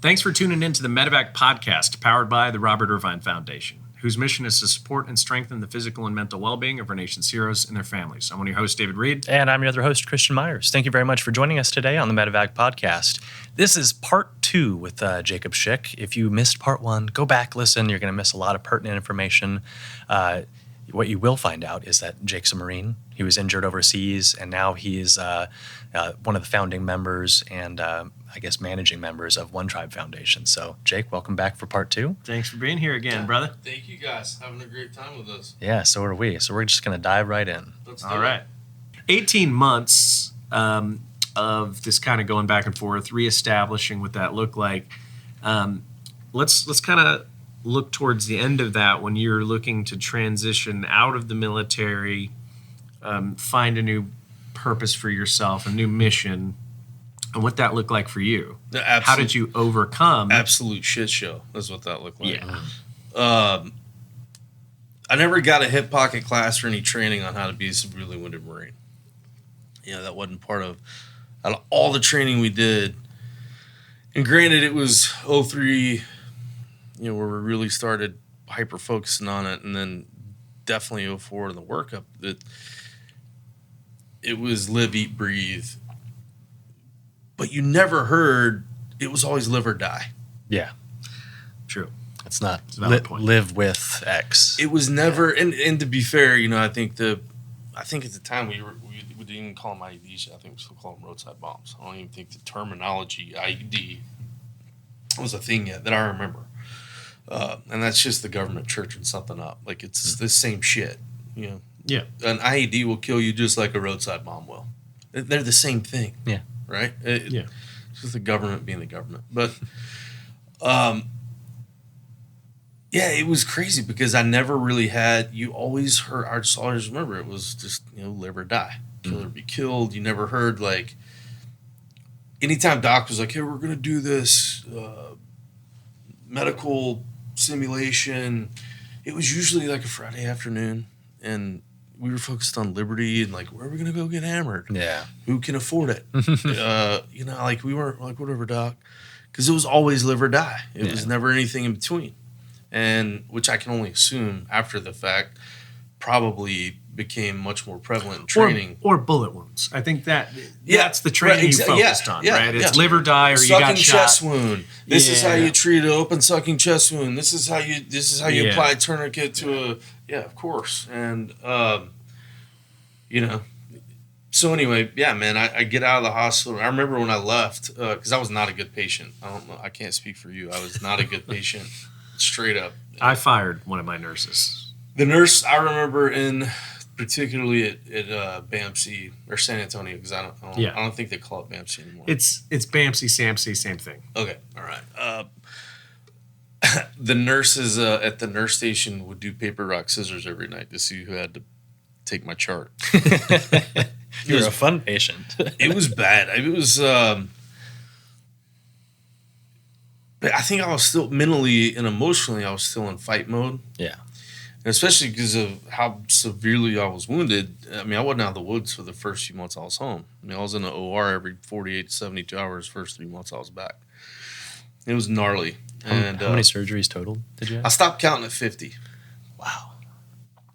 Thanks for tuning in to the Medevac podcast, powered by the Robert Irvine Foundation, whose mission is to support and strengthen the physical and mental well-being of our nation's heroes and their families. I'm one of your hosts, David Reid. And I'm your other host, Christian Meyers. Thank you very much for joining us today on the Medevac podcast. This is part 2 with Jacob Schick. If you missed part 1, go back, listen. You're going to miss a lot of pertinent information. What you will find out is that Jake's a Marine. He was injured overseas, and now he's one of the founding members and I guess managing members of One Tribe Foundation. So, Jake, welcome back for part 2. Thanks for being here again, brother. Thank you, guys. Having a great time with us. Yeah, so are we. So we're just going to dive right in. Let's do All right. 18 months of this kind of going back and forth, reestablishing what that looked like. Let's kind of look towards the end of that when you're looking to transition out of the military, find a new purpose for yourself, a new mission, and what that looked like for you. How did you overcome? Absolute shit show is what that looked like. Yeah. I never got a hip pocket class or any training on how to be a severely wounded Marine. That wasn't part of out of all the training we did. And granted, it was 03, where we really started hyper focusing on it, and then definitely 04 in the workup. That it was live, eat, breathe. But you never heard, it was always live or die. Yeah. True. It's not a valid point. Live with X. It was never, and to be fair, I think at the time we didn't even call them IEDs. I think we still call them roadside bombs. I don't even think the terminology IED was a thing yet that I remember. And that's just the government churching something up. Like it's the same shit. Yeah. An IED will kill you just like a roadside bomb will. They're the same thing. Yeah. Right? Yeah. It's just the government being the government. But, it was crazy because I never really had, you always heard, I just always remember it was just, live or die. Kill or be killed. You never heard, like, anytime doc was like, hey, we're going to do this medical simulation, it was usually like a Friday afternoon, and we were focused on liberty and like, where are we going to go get hammered? Yeah. Who can afford it? Like we weren't like, whatever, doc. Because it was always live or die. It was never anything in between. And which I can only assume after the fact probably became much more prevalent in training. Or bullet wounds. I think that's the training you focused on, right? It's live or die, or sucking you got shot. Chest wound. This is how you treat an open sucking chest wound. This is how you apply tourniquet to of course. And so anyway, man, I get out of the hospital. I remember when I left, because I was not a good patient. I don't know. I can't speak for you. I was not a good patient, straight up. I fired one of my nurses. The nurse I remember particularly at BAMC or San Antonio, because I don't think they call it BAMC anymore. It's BAMC, SAMC, same thing. Okay, all right. The nurses at the nurse station would do paper, rock, scissors every night to see who had to take my chart. You're a fun patient. It was bad. It was. But I think I was still mentally and emotionally, I was still in fight mode. Yeah. And especially because of how severely I was wounded. I mean, I wasn't out of the woods for the first few months I was home. I mean, I was in the OR every 48 to 72 hours, first 3 months I was back. It was gnarly. How many surgeries total did you have? I stopped counting at 50. Wow.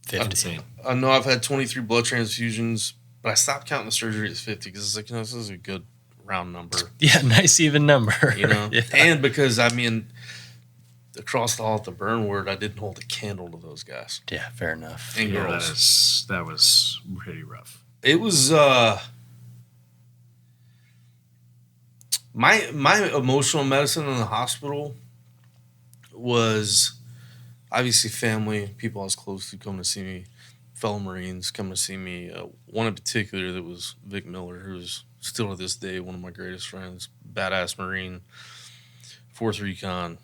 50. I know I've had 23 blood transfusions, but I stopped counting the surgery at 50 because it's like, this is a good round number. Yeah, nice even number. Yeah. And because, across the hall at the burn ward, I didn't hold a candle to those guys. Yeah, fair enough. And girls. That was pretty rough. It was, my emotional medicine in the hospital was obviously family, people I was close to coming to see me, fellow Marines coming to see me. One in particular that was Vic Miller, who's still to this day one of my greatest friends, badass Marine, 4th Recon,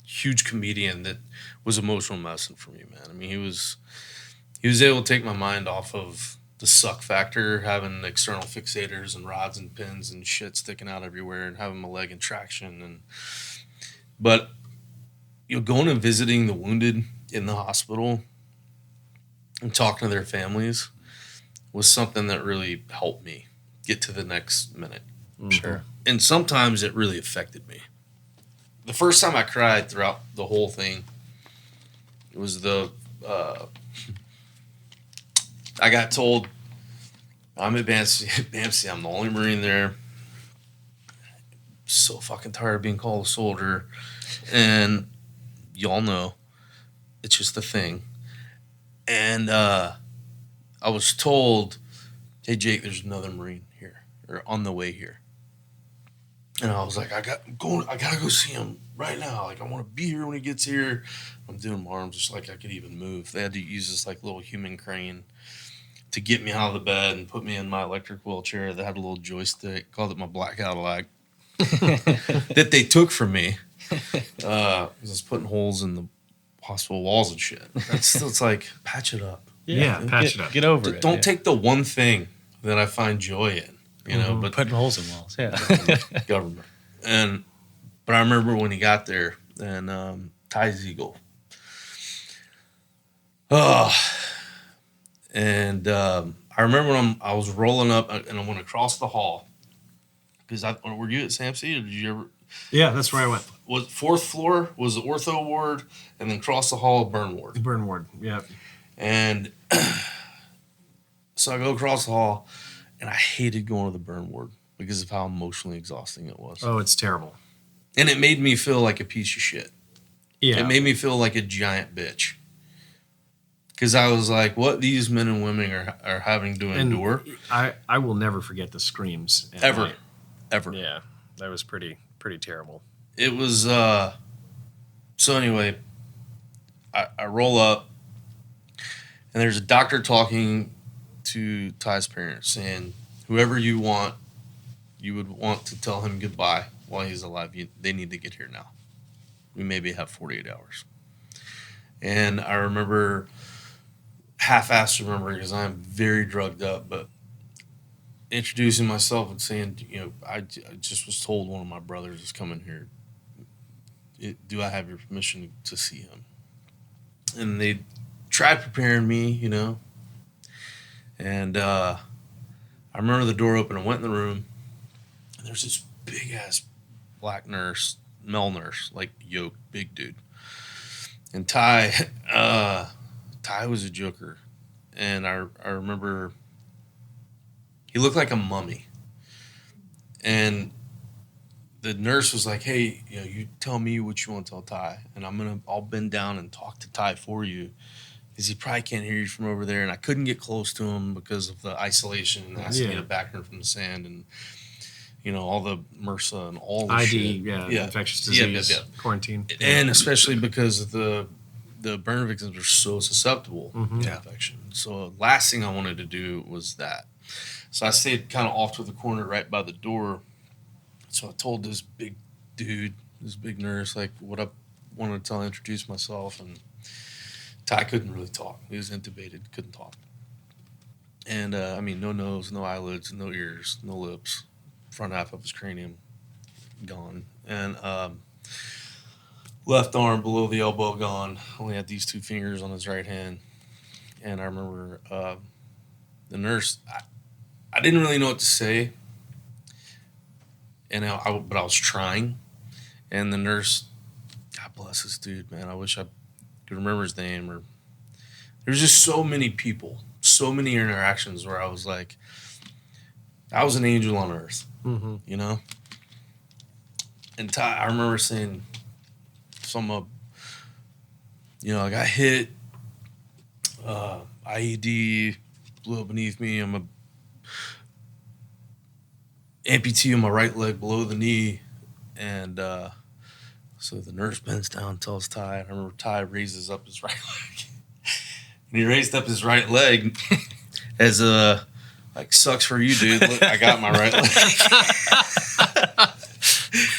huge comedian that was emotional medicine for me, man. I mean, he was able to take my mind off of the suck factor, having external fixators and rods and pins and shit sticking out everywhere and having my leg in traction. But going and visiting the wounded in the hospital and talking to their families was something that really helped me get to the next minute. Sure. And sometimes it really affected me. The first time I cried throughout the whole thing, it was I got told I'm at Bamsey. I'm the only Marine there. So fucking tired of being called a soldier. And y'all know, it's just a thing. And I was told, hey, Jake, there's another Marine here, or on the way here. And I was like, I gotta go see him right now. Like, I want to be here when he gets here. I'm doing my arms just like I could even move. They had to use this like little human crane to get me out of the bed and put me in my electric wheelchair that had a little joystick. Called it my black Cadillac that they took from me. I was putting holes in the hospital walls and shit. It's like, patch it up. Yeah, patch it up. Get over it. Don't take the one thing that I find joy in, you know. But Putting holes in walls. Yeah. government. But I remember when he got there and Ty's Eagle. Oh, and I remember when I was rolling up and I went across the hall. Because were you at SAMC or did you ever? Yeah, that's where I went. Was fourth floor was the ortho ward, and then across the hall burn ward. The burn ward. Yeah. And so I go across the hall, and I hated going to the burn ward because of how emotionally exhausting it was. Oh, it's terrible. And it made me feel like a piece of shit. Yeah. It made me feel like a giant bitch. Because I was like, what these men and women are having to endure. I will never forget the screams. at Ever. night. Ever. Yeah. That was pretty terrible. It was, so anyway, I roll up, and there's a doctor talking to Ty's parents saying, whoever you would want to tell him goodbye while he's alive, they need to get here now. We maybe have 48 hours. And I remember, half-assed remember, because I'm very drugged up, but introducing myself and saying, you know, I just was told one of my brothers is coming here. Do I have your permission to see him? And they tried preparing me, you know. And I remember the door open. I went in the room, and there's this big-ass black nurse, male nurse, like yoked, big dude. And Ty was a joker. And I remember he looked like a mummy. And the nurse was like, hey, you know, you tell me what you want to tell Ty, and I'll bend down and talk to Ty for you, because he probably can't hear you from over there. And I couldn't get close to him because of the isolation and asking me to back her from the sand and, you know, all the MRSA and all the ID, shit. infectious disease, quarantine. And especially because of the burn victims are so susceptible to infection. So last thing I wanted to do was that. So I stayed kind of off to the corner right by the door. So I told this big dude, this big nurse, like what I wanted to introduce myself. And Ty couldn't really talk. He was intubated, couldn't talk. And I mean, no nose, no eyelids, no ears, no lips. Front half of his cranium gone. And left arm below the elbow gone. Only had these two fingers on his right hand. And I remember the nurse, I didn't really know what to say. And but I was trying. And the nurse, God bless this dude, man. I wish I could remember his name. Or there's just so many people, so many interactions where I was like, I was an angel on earth, you know? And Ty, I remember saying, you know, I got hit, IED blew up beneath me. I'm a amputee on my right leg below the knee. And so the nurse bends down and tells Ty. I remember Ty raises up his right leg. And he raised up his right leg as like, sucks for you, dude. Look, I got my right leg.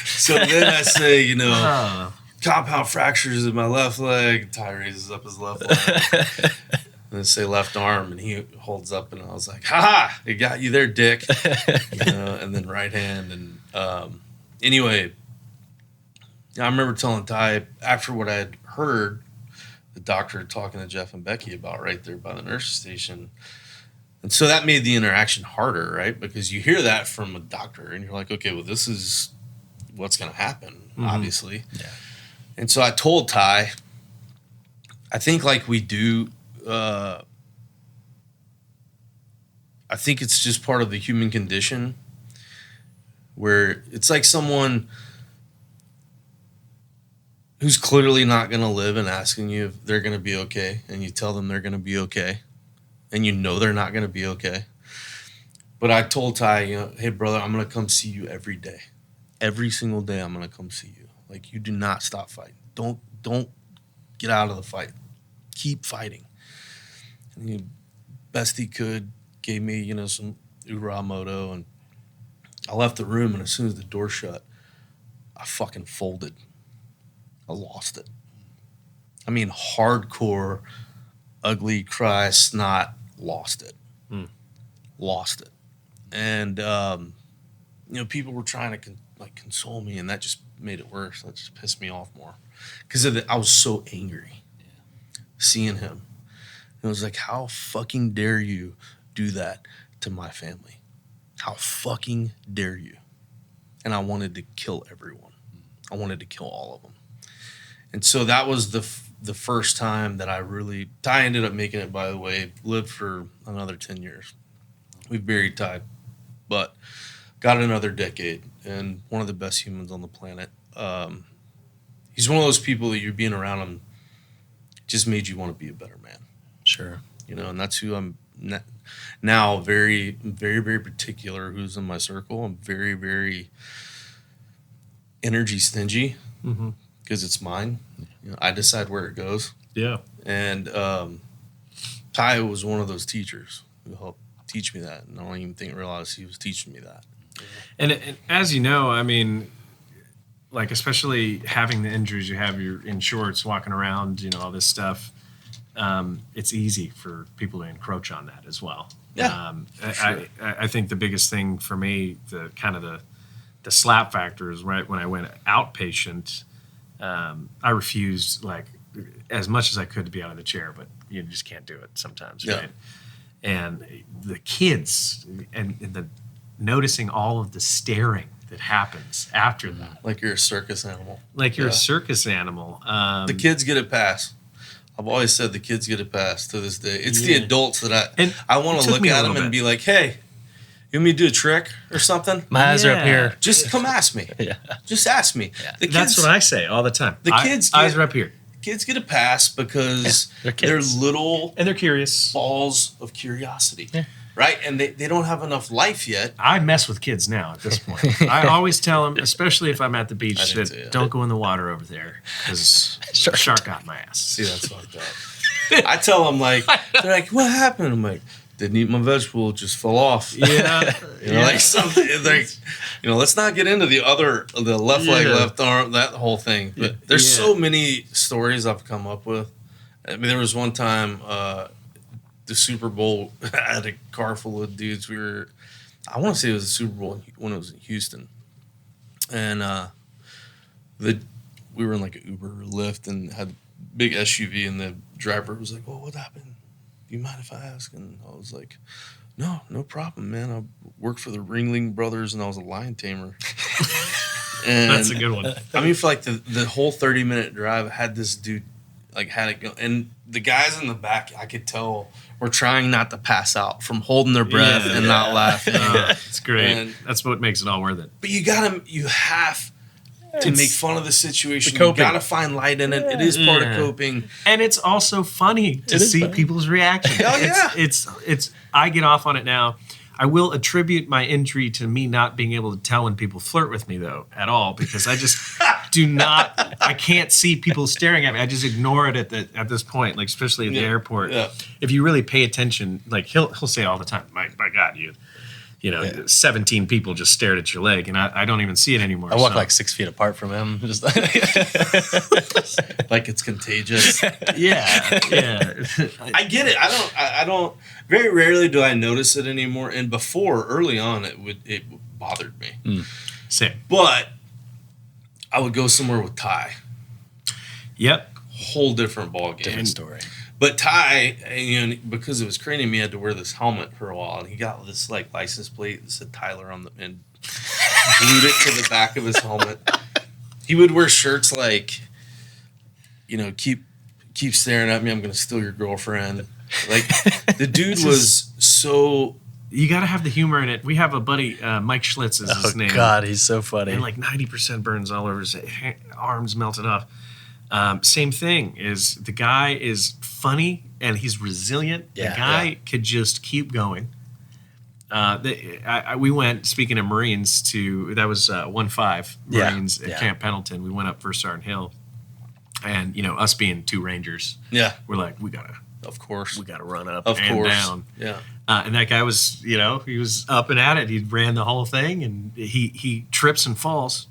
So then I say, you know, compound fractures in my left leg. Ty raises up his left leg. And then say left arm, and he holds up, and I was like, ha! It got you there, dick. You know, and then right hand. And anyway, I remember telling Ty, after what I had heard the doctor talking to Jeff and Becky about right there by the nurse station, And so that made the interaction harder, right? Because you hear that from a doctor and you're like, okay, well, this is what's going to happen, obviously. Yeah. And so I told Ty, I think like we do, I think it's just part of the human condition where it's like someone who's clearly not going to live and asking you if they're going to be okay, and you tell them they're going to be okay, and you know they're not going to be okay. But I told Ty, hey, brother, I'm going to come see you every day. Every single day I'm going to come see you. Like, you do not stop fighting. Don't get out of the fight. Keep fighting. And he, best he could, gave me, some Ura Moto, and I left the room, and as soon as the door shut, I fucking folded. I lost it. I mean, hardcore, ugly cry, snot, lost it. Lost it. And, people were trying to console me, and that just made it worse. That just pissed me off more. Because I was so angry seeing him. And it was like, how fucking dare you do that to my family? How fucking dare you? And I wanted to kill everyone. I wanted to kill all of them. And so that was the first time that I really... Ty ended up making it, by the way, lived for another 10 years. We've buried Ty, but got another decade, and one of the best humans on the planet. He's one of those people that you're being around him just made you want to be a better man. Sure. And that's who I'm now very, very, very particular who's in my circle. I'm very, very energy stingy because it's mine. I decide where it goes. Yeah. And Ty was one of those teachers who helped teach me that. And I don't even realize he was teaching me that. And as you know, I mean, like, especially having the injuries you have, you're in shorts, walking around, all this stuff. It's easy for people to encroach on that as well. Yeah, sure. I think the biggest thing for me, the slap factor is right when I went outpatient. I refused, like, as much as I could to be out of the chair, but you just can't do it sometimes, right? And the kids and the noticing all of the staring that happens after that. Like you're a circus animal. Like you're a circus animal. The kids get a pass. I've always said the kids get a pass to this day. It's the adults that I want to look at them and be like, hey, you want me to do a trick or something? My eyes are up here. Just come ask me. Just ask me. Yeah. The kids, That's what I say all the time. The kids eyes are up here. Kids get a pass because they're little and they're curious balls of curiosity. Yeah. Right? And they don't have enough life yet. I mess with kids now at this point. I always tell them, especially if I'm at the beach, that don't go in the water over there because shark got my ass. See, that's fucked up. I tell them, they're like, what happened? I'm like, didn't eat my vegetable, it just fell off. Yeah. Like something, let's not get into the left leg, left arm, that whole thing. But there's so many stories I've come up with. I mean, there was one time, the Super Bowl had a car full of dudes. I want to say it was the Super Bowl when it was in Houston. And we were in like an Uber or Lyft and had a big SUV, and the driver was like, well, what happened? Do you mind if I ask? And I was like, no problem, man. I worked for the Ringling Brothers, and I was a lion tamer. And that's a good one. I mean, for like the whole 30-minute drive, I had this dude, had it go. And the guys in the back, I could tell, were trying not to pass out from holding their breath and not laughing. It's great. That's what makes it all worth it. But you have to make fun of the situation. You got to find light in it. It is part of coping. And it's also funny to see people's reactions. Oh, yeah. It's I get off on it now. I will attribute my injury to me not being able to tell when people flirt with me, though, at all, because I just I can't see people staring at me. I just ignore it at this point, like, especially at the airport. Yeah. If you really pay attention, like, he'll say all the time, my God, 17 people just stared at your leg, and I don't even see it anymore. I walk like 6 feet apart from him. Just like it's contagious. Yeah. I get it. I don't. Very rarely do I notice it anymore. And before, early on, it bothered me. Same. But I would go somewhere with Ty. Yep. Whole different ball game. Different story. But Ty, because it was training me, had to wear this helmet for a while, and he got this like license plate that said Tyler on the and glued it to the back of his helmet. He would wear shirts like, keep staring at me, I'm gonna steal your girlfriend. Like the dude was so. You got to have the humor in it. We have a buddy, Mike Schlitz is his name. Oh God, he's so funny. And like 90% burns all over his arms, melted off. Same thing is the guy is funny and he's resilient. Yeah, the guy could just keep going. We went, speaking of Marines, that was 1-5 Marines at Camp Pendleton. We went up First Sergeant Hill. And, us being 2 Rangers, we're like, we got to run up and down. Yeah. And that guy was, he was up and at it. He ran the whole thing, and he trips and falls,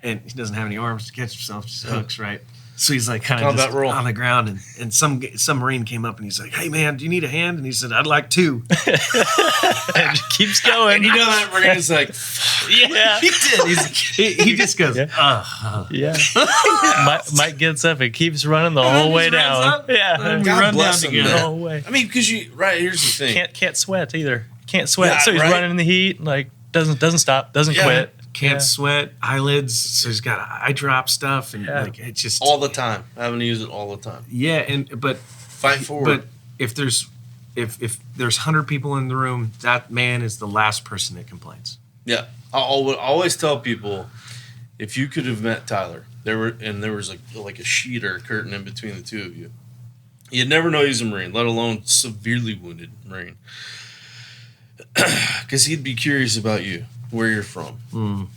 and he doesn't have any arms to catch himself. Just hooks, right? So he's like kind of just on the ground, and some Marine came up and he's like, "Hey man, do you need a hand?" And he said, "I'd like 2." And keeps going. And that Marine is like, yeah, he did. He just goes, yeah. Mike gets up and keeps running the whole way down. Yeah, we God run bless down him, together. the whole way. I mean, because here's the thing. Can't sweat either. Can't sweat. Yeah, So he's right? running in the heat, like doesn't stop, doesn't quit. Can't sweat, eyelids. So he's got eye drop stuff, and like it just All the time. Having to use it all the time. Yeah, but Fight forward. But if there's 100 people in the room, that man is the last person that complains. Yeah. I always tell people, if you could have met Tyler, there was like a sheet or a curtain in between the two of you, you'd never know he's a Marine, let alone severely wounded Marine. Because he'd be curious about you, where you're from.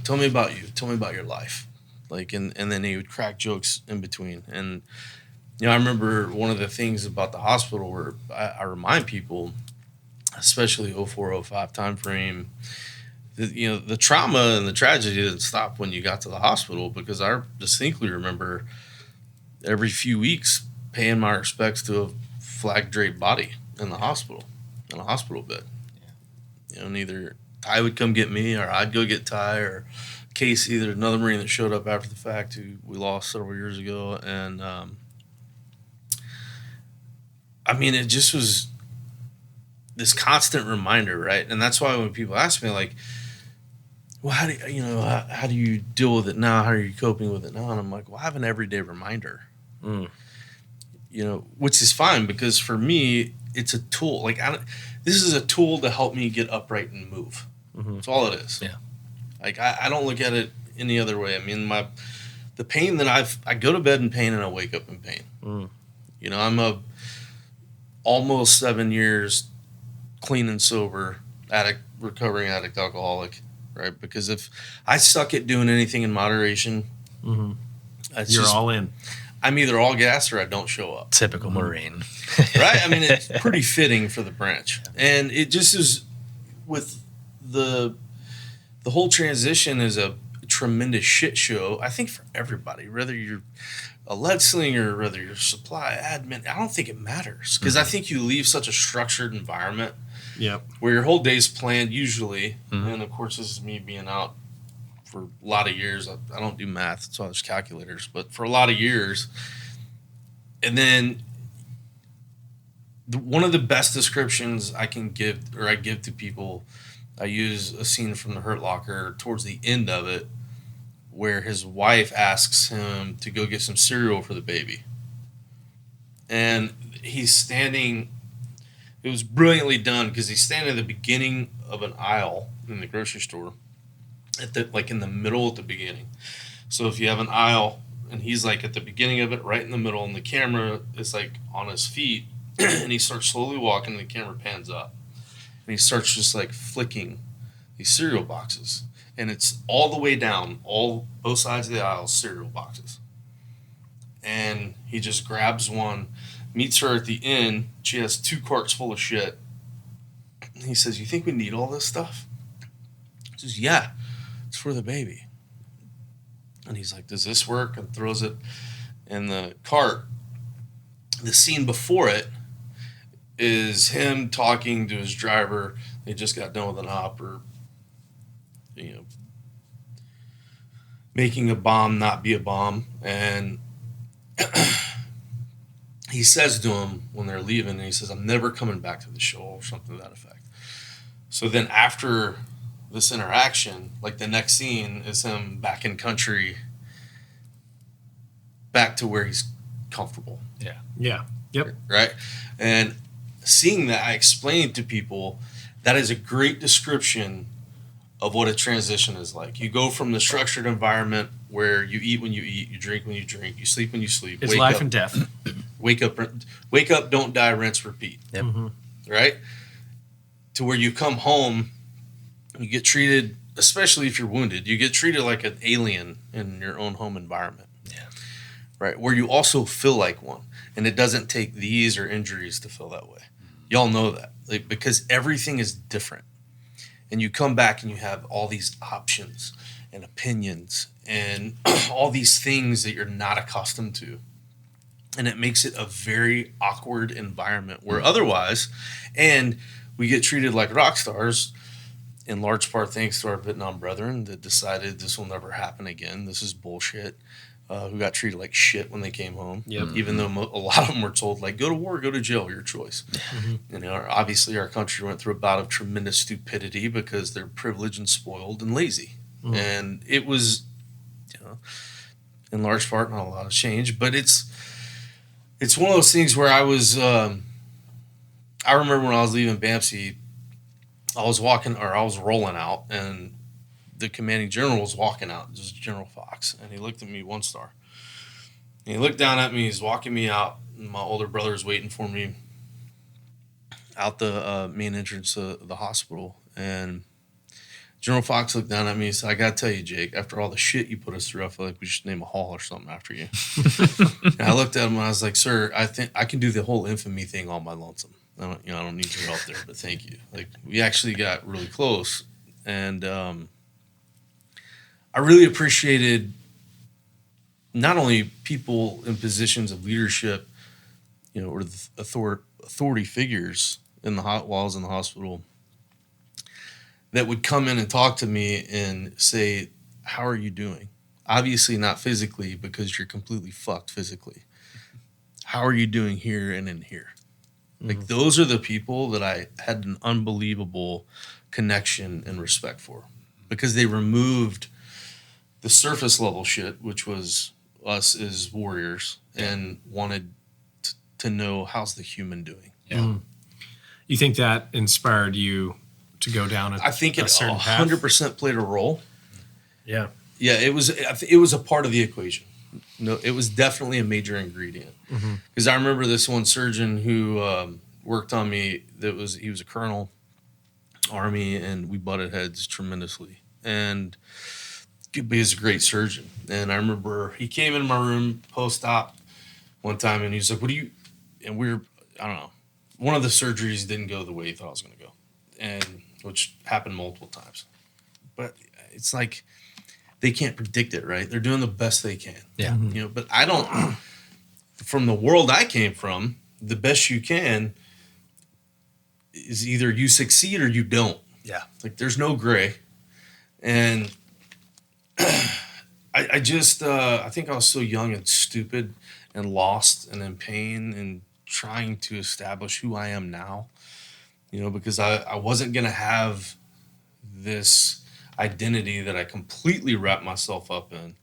Tell me about you. Tell me about your life. And then he would crack jokes in between. And, I remember one of the things about the hospital where I remind people, especially 04-05 time frame, that, the trauma and the tragedy didn't stop when you got to the hospital, because I distinctly remember every few weeks paying my respects to a flag draped body in a hospital bed. And either Ty would come get me, or I'd go get Ty, or Casey, there's another Marine that showed up after the fact who we lost several years ago. And it just was this constant reminder, right? And that's why when people ask me, like, well, how do you deal with it now? How are you coping with it now? And I'm like, well, I have an everyday reminder. Which is fine, because for me, it's a tool. Like, this is a tool to help me get upright and move. That's all it is. Yeah. Like, I don't look at it any other way. I mean, the pain that I go to bed in pain and I wake up in pain. I'm almost 7 years clean and sober recovering addict alcoholic, right? Because if I suck at doing anything in moderation, you're all in. I'm either all gas or I don't show up. Typical Marine. Right? I mean, it's pretty fitting for the branch. And it just is, with the whole transition is a tremendous shit show, I think, for everybody, whether you're a lead slinger, whether you're supply admin. I don't think it matters, because I think you leave such a structured environment where your whole day's planned usually. And of course, this is me being out for a lot of years. I don't do math, so there's calculators, but for a lot of years. And then one of the best descriptions I give to people, I use a scene from The Hurt Locker towards the end of it, where his wife asks him to go get some cereal for the baby. And he's standing, it was brilliantly done, because he's standing at the beginning of an aisle in the grocery store, in the middle at the beginning. So if you have an aisle, and he's like at the beginning of it, right in the middle, and the camera is like on his feet, and he starts slowly walking, and the camera pans up. And he starts just like flicking these cereal boxes. And it's all the way down, both sides of the aisle, cereal boxes. And he just grabs one, meets her at the end. She has 2 carts full of shit. And he says, "You think we need all this stuff?" She says, "Yeah, it's for the baby." And he's like, "Does this work?" And throws it in the cart. The scene before it is him talking to his driver. They just got done with an op, or making a bomb not be a bomb. And he says to him when they're leaving, and he says, I'm never coming back to the show, or something to that effect. So then after this interaction, like the next scene is him back in country, back to where he's comfortable. Yeah. Yeah. Yep. Right? And seeing that, I explained to people that is a great description of what a transition is like. You go from the structured environment where you eat when you eat, you drink when you drink, you sleep when you sleep. It's life and death. Wake up, don't die, rinse, repeat. Yep. Mm-hmm. Right? To where you come home, you get treated, especially if you're wounded, you get treated like an alien in your own home environment. Yeah. Right? Where you also feel like one. And it doesn't take these or injuries to feel that way. Y'all know that. Like, because everything is different. And you come back and you have all these options and opinions and all these things that you're not accustomed to. And it makes it a very awkward environment where otherwise, and we get treated like rock stars, in large part thanks to our Vietnam brethren that decided this will never happen again. This is bullshit. Who got treated like shit when they came home. Yep. Even though a lot of them were told, like, go to war, go to jail, your choice. Mm-hmm. You know, obviously our country went through a bout of tremendous stupidity because they're privileged and spoiled and lazy. Mm-hmm. And it was, you know, in large part, not a lot of change, but it's one of those things where I was, I remember when I was leaving BAMC, I was rolling out, and the commanding general was walking out, just General Fox, and he looked at me, 1 star. And he looked down at me, he's walking me out, and my older brother is waiting for me out the main entrance of the hospital. And General Fox looked down at me and said, I got to tell you, Jake, after all the shit you put us through, I feel like we should name a hall or something after you. And I looked at him and I was like, sir, I think I can do the whole infamy thing all my lonesome. I don't need your help there, but thank you. Like, we actually got really close. And I really appreciated not only people in positions of leadership, you know, or the authority figures while I was in the hospital, that would come in and talk to me and say, how are you doing? Obviously not physically, because you're completely fucked physically. How are you doing here and in here? Like, those are the people that I had an unbelievable connection and respect for, because they removed the surface level shit, which was us as warriors, and wanted to know, how's the human doing. Yeah. Mm. You think that inspired you to go down I think it certain path? 100% played a role. Yeah. Yeah, it was a part of the equation. No, it was definitely a major ingredient. Because I remember this one surgeon who worked on me. He was a colonel, Army, and we butted heads tremendously. And he was a great surgeon. And I remember he came in my room post-op one time, and he was like, "What do you?" And I don't know. One of the surgeries didn't go the way he thought it was going to go, and which happened multiple times. But it's like, they can't predict it, right? They're doing the best they can. Yeah. You know, but I don't. From the world I came from, the best you can is either you succeed or you don't. Yeah. Like, there's no gray. And I think I was so young and stupid and lost and in pain and trying to establish who I am now, you know, because I wasn't going to have this identity that I completely wrapped myself up in,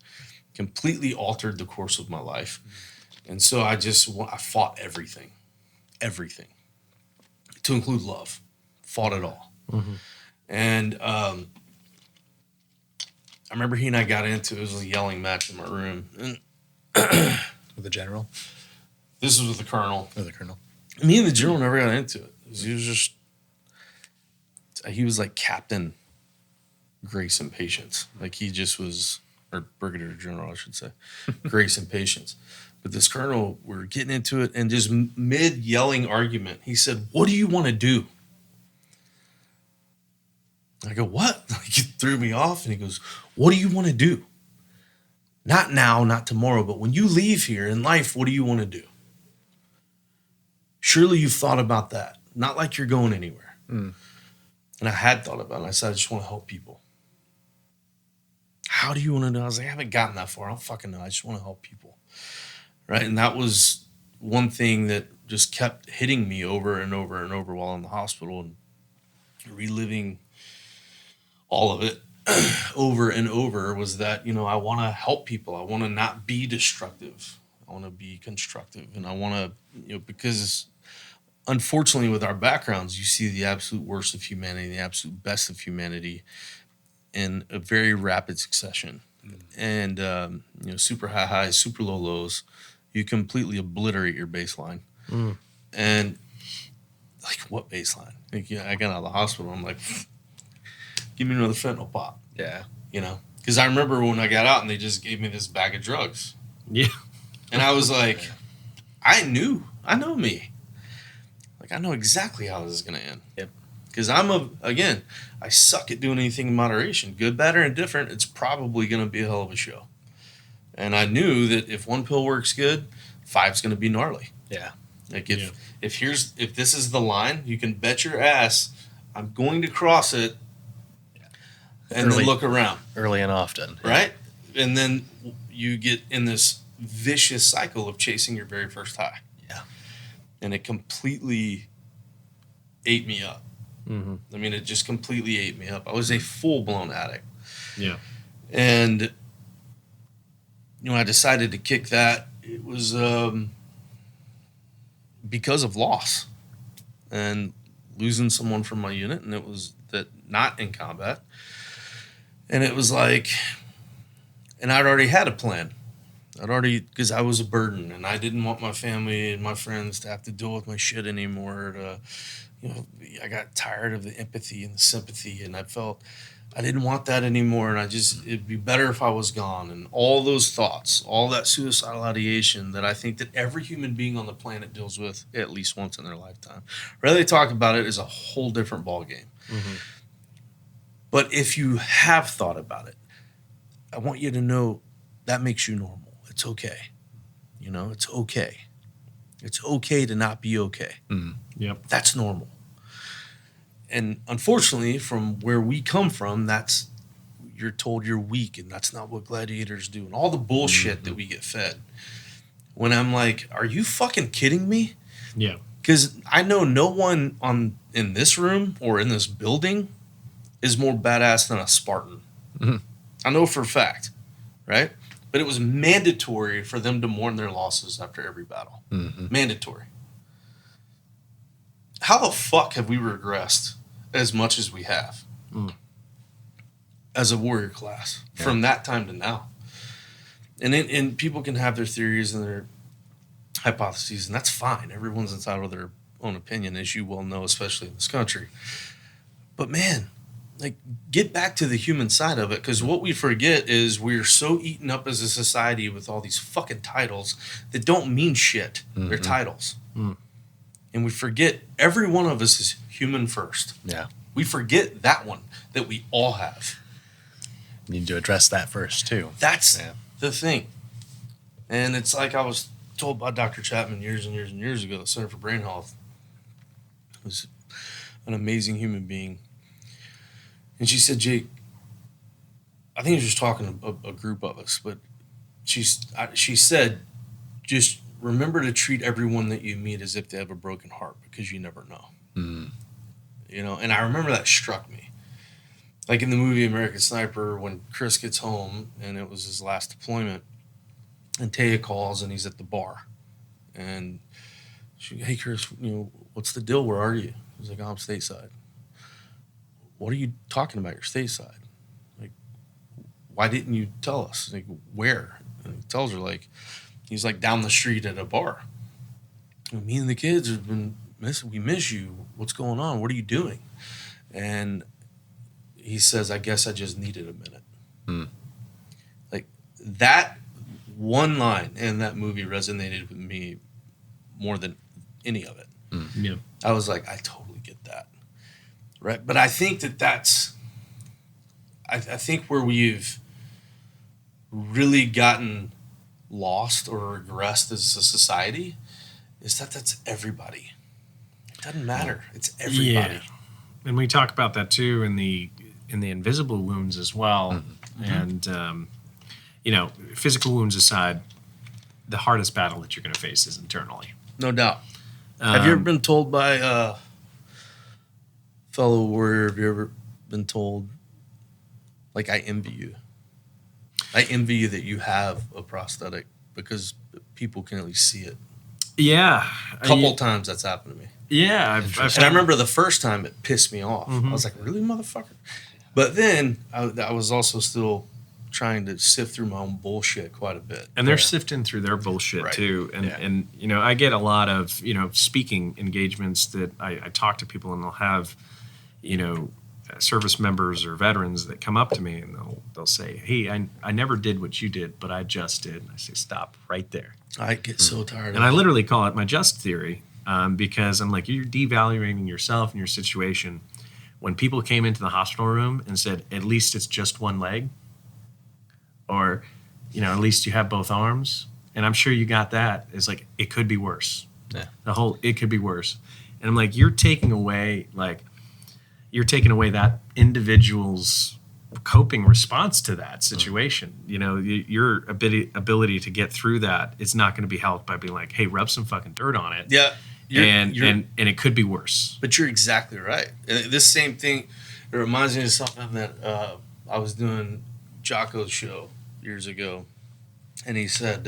completely altered the course of my life. And so I fought everything, to include love, fought it all. And I remember he and I got into it. It was a yelling match in my room. And With the general this was with the colonel. or the colonel? Me and the general never got into it. He was like Captain Grace and Patience. Like, he just was, or Brigadier General, I should say, Grace and Patience. But this colonel, we were getting into it, and just mid-yelling argument, he said, "What do you want to do?" I go, "What?" Like, he threw me off, and he goes, "What do you want to do? Not now, not tomorrow, but when you leave here in life, what do you want to do? Surely you've thought about that. Not like you're going anywhere." And I had thought about it. I said, "I just want to help people." "How do you want to do?" I was like, "I haven't gotten that far. I don't fucking know. I just want to help people." Right? And that was one thing that just kept hitting me over and over and over while in the hospital and reliving all of it over and over was that, I want to help people. I want to not be destructive. I want to be constructive. And I want to, because unfortunately with our backgrounds, you see the absolute worst of humanity, the absolute best of humanity in a very rapid succession. And, super high highs, super low lows. You completely obliterate your baseline. And like, what baseline? Like, I got out of the hospital. I'm like, give me another fentanyl pop. Yeah. Because I remember when I got out and they just gave me this bag of drugs. Yeah. And I was like, I know me. Like, I know exactly how this is going to end. Yep. Because I suck at doing anything in moderation. Good, bad, or indifferent, it's probably going to be a hell of a show. And I knew that if one pill works good, 5's going to be gnarly. Yeah. Like if this is the line, you can bet your ass I'm going to cross it and then look around. Early and often. Right? And then you get in this vicious cycle of chasing your very first high. Yeah. And it completely ate me up. Mm-hmm. I mean, it just completely ate me up. I was a full-blown addict. Yeah. And, I decided to kick that. It was because of loss and losing someone from my unit. And it was that not in combat. And it was like, and I'd already had a plan. Because I was a burden and I didn't want my family and my friends to have to deal with my shit anymore. I got tired of the empathy and the sympathy, and I felt I didn't want that anymore. And it'd be better if I was gone. And all those thoughts, all that suicidal ideation that I think that every human being on the planet deals with at least once in their lifetime. Whether they talk about it is a whole different ballgame. Mm-hmm. But if you have thought about it, I want you to know that makes you normal. It's okay. It's okay. It's okay to not be okay. Mm. Yep. That's normal. And unfortunately, from where we come from, you're told you're weak, and that's not what gladiators do. And all the bullshit that we get fed. When I'm like, are you fucking kidding me? Yeah. Because I know no one in this room or in this building is more badass than a Spartan. Mm-hmm. I know for a fact, right? But it was mandatory for them to mourn their losses after every battle. Mm-hmm. Mandatory. How the fuck have we regressed as much as we have as a warrior class from that time to now? And people can have their theories and their hypotheses, and that's fine. Everyone's entitled to their own opinion, as you well know, especially in this country. But man, like, get back to the human side of it, because what we forget is we're so eaten up as a society with all these fucking titles that don't mean shit. Mm-hmm. They're titles. Mm. And we forget every one of us is human first. Yeah. We forget that one that we all have. You need to address that first, too. That's the thing. And it's like I was told by Dr. Chapman years and years and years ago, the Center for Brain Health was an amazing human being. And she said, Jake, I think he was just talking to a group of us, but she said, just remember to treat everyone that you meet as if they have a broken heart, because you never know. Mm. And I remember that struck me. Like in the movie American Sniper, when Chris gets home and it was his last deployment, and Taya calls and he's at the bar. And she, hey, Chris, what's the deal? Where are you? He's like, oh, I'm stateside. What are you talking about? You're stateside. Like, why didn't you tell us? Like, where? And he tells her, he's down the street at a bar. And me and the kids have been we miss you. What's going on? What are you doing? And he says, I guess I just needed a minute. Mm. Like, that one line in that movie resonated with me more than any of it. Mm. Yeah. I was like, I totally get that. Right? But I think that's I think where we've really gotten lost or regressed as a society is that's everybody. It doesn't matter. It's everybody. Yeah. And we talk about that too in the invisible wounds as well. Mm-hmm. And physical wounds aside, the hardest battle that you're going to face is internally. No doubt. Have you ever been told by a fellow warrior, have you ever been told, like, I envy you? I envy you that you have a prosthetic because people can at least see it. Yeah. A couple times that's happened to me. Yeah. And I remember the first time it pissed me off. I was like, really, motherfucker? But then I was also still trying to sift through my own bullshit quite a bit. And they're sifting through their bullshit too. And you know, I get a lot of, you know, speaking engagements that I talk to people, and they'll have, you know, service members or veterans that come up to me and they'll say, hey, I never did what you did, but I just did. And I say, stop right there. I get so tired and I literally call it my just theory, because I'm like, you're devaluing yourself and your situation. When people came into the hospital room and said, at least it's just one leg, or, you know, at least you have both arms, and I'm sure you got that, it's like, it could be worse. Yeah. It could be worse. And I'm like, you're taking away that individual's coping response to that situation. You know, your ability to get through that is not going to be helped by being like, hey, rub some fucking dirt on it. Yeah. And it could be worse. But you're exactly right. This same thing, it reminds me of something that I was doing Jocko's show years ago. And he said,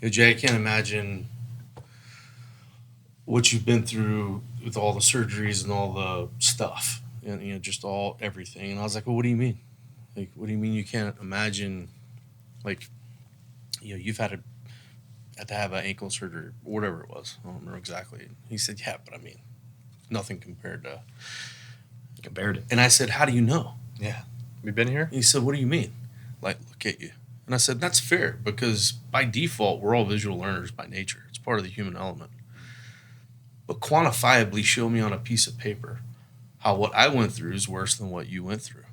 Jay, I can't imagine what you've been through with all the surgeries and all the stuff. And, you know, just everything. And I was like, well, what do you mean? Like, what do you mean you can't imagine, like, you know, you've had to have an ankle surgery, or whatever it was. I don't remember exactly. He said, yeah, but I mean, nothing compared to. And I said, how do you know? Yeah. We've been here? He said, what do you mean? Like, look at you. And I said, that's fair, because by default, we're all visual learners by nature. It's part of the human element. But quantifiably show me on a piece of paper how what I went through is worse than what you went through.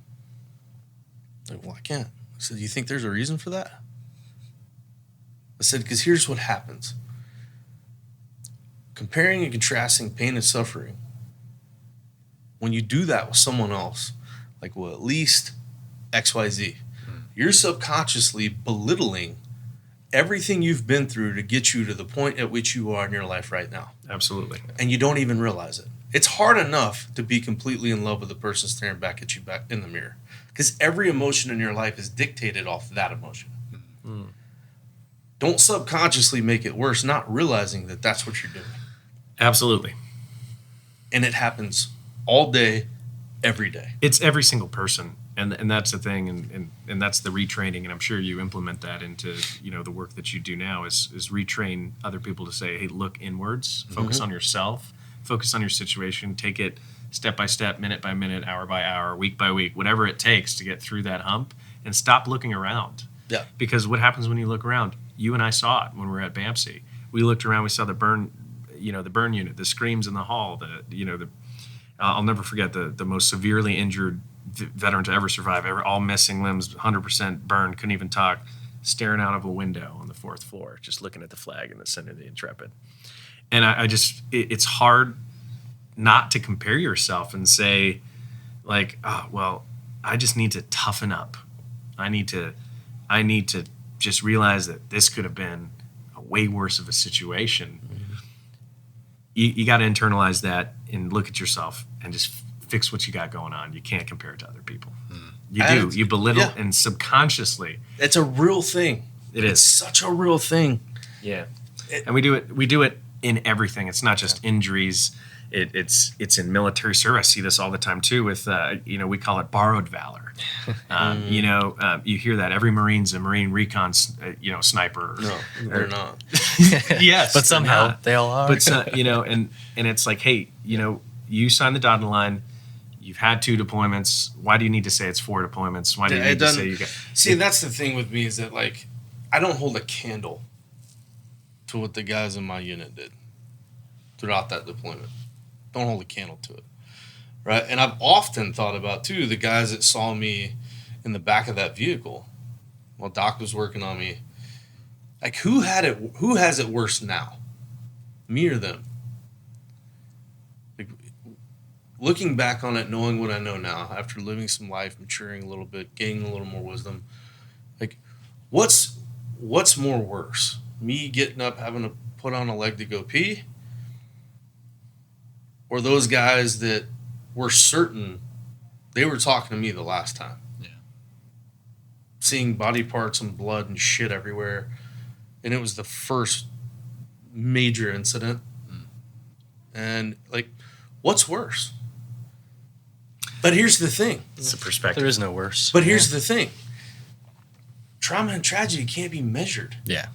Like, well, I can't. I said, you think there's a reason for that? I said, because here's what happens. Comparing and contrasting pain and suffering, when you do that with someone else, like, well, at least XYZ, you're subconsciously belittling everything you've been through to get you to the point at which you are in your life right now. Absolutely. And you don't even realize it. It's hard enough to be completely in love with the person staring back at you back in the mirror, because every emotion in your life is dictated off that emotion. Mm. Don't subconsciously make it worse, not realizing that that's what you're doing. Absolutely. And it happens all day, every day. It's every single person. And that's the thing, and that's the retraining, and I'm sure you implement that into, you know, the work that you do now is retrain other people to say, hey, look inwards, focus on yourself, focus on your situation, take it step by step, minute by minute, hour by hour, week by week, whatever it takes to get through that hump, and stop looking around. Yeah. Because what happens when you look around? You and I saw it when we were at BAMC. We looked around, we saw the burn unit, the screams in the hall, I'll never forget the most severely injured veteran to ever survive, all missing limbs, 100% burned, couldn't even talk, staring out of a window on the 4th floor, just looking at the flag in the center of the Intrepid. And it's hard not to compare yourself and say, like, oh, well, I just need to toughen up. I need to just realize that this could have been a way worse of a situation. Mm-hmm. You got to internalize that and look at yourself and just fix what you got going on. You can't compare it to other people. You belittle and subconsciously. It's a real thing. It's such a real thing. Yeah. And we do it in everything. It's not just injuries. It's in military service. I see this all the time too with, we call it borrowed valor. You hear that every Marine's a Marine recon, sniper. No, they're not. Yes. But somehow they all are. But, and it's like, hey, you signed the dotted line. You've had 2 deployments. Why do you need to say it's 4 deployments? Why do you need to say you got... See, that's the thing with me is that, like, I don't hold a candle to what the guys in my unit did throughout that deployment. Don't hold a candle to it, right? And I've often thought about, too, the guys that saw me in the back of that vehicle while Doc was working on me. Like, who has it worse now? Me or them? Looking back on it, knowing what I know now, after living some life, maturing a little bit, gaining a little more wisdom, like, what's more worse? me getting up, having to put on a leg to go pee, or those guys that were certain they were talking to me the last time. Yeah. Seeing body parts and blood and shit everywhere. And it was the first major incident. And, like, what's worse? But here's the thing. It's a perspective. There is no worse. But here's the thing. Trauma and tragedy can't be measured. Yeah.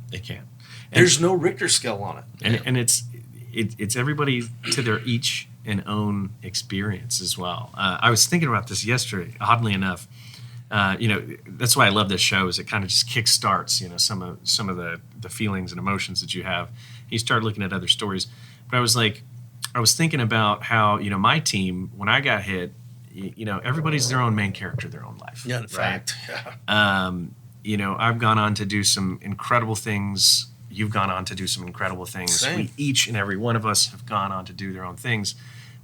They can't. There's no Richter scale on it. And it's everybody to their each and own experience as well. I was thinking about this yesterday, oddly enough. That's why I love this show, is it kind of just kickstarts, some of the feelings and emotions that you have. You start looking at other stories. But I was thinking about how, my team, when I got hit, everybody's their own main character, their own life. Yeah, in right? fact. Yeah. I've gone on to do some incredible things. You've gone on to do some incredible things. Same. We each and every one of us have gone on to do their own things.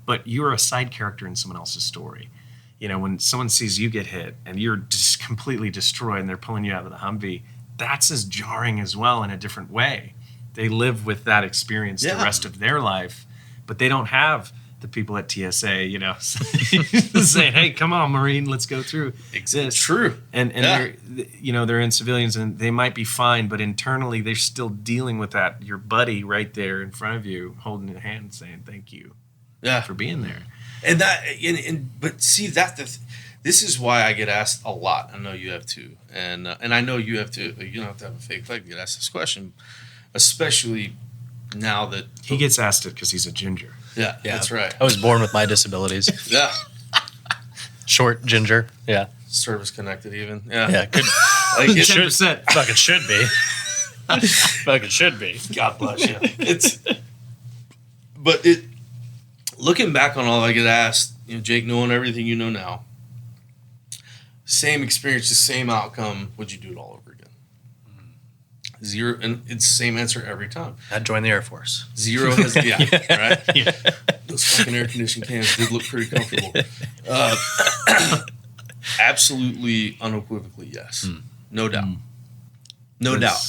But you're a side character in someone else's story. When someone sees you get hit and you're just completely destroyed and they're pulling you out of the Humvee, that's as jarring as well in a different way. They live with that experience the rest of their life, but they don't have the people at TSA, saying, "Hey, come on, Marine, let's go through this." True. And they're in civilians and they might be fine, but internally they're still dealing with that. Your buddy right there in front of you, holding your hand, saying, "Thank you for being there." And but see this is why I get asked a lot. I know you have too, and I know you have too. You don't have to have a fake flag to get asked this question, especially now that he gets asked it because he's a ginger. Yeah, that's right. I was born with my disabilities. Yeah, short ginger. Yeah, service connected even. Yeah, yeah. Good. Like it 10%. Fucking should be. Fucking should be. God bless you. Looking back on all I get asked, Jake, knowing everything you know now, same experience, the same outcome, would you do it all over again? Zero, and it's the same answer every time. I'd join the Air Force. Zero has, right? Yeah. Those fucking air conditioned cans did look pretty comfortable. Absolutely, unequivocally, yes. No doubt. No doubt.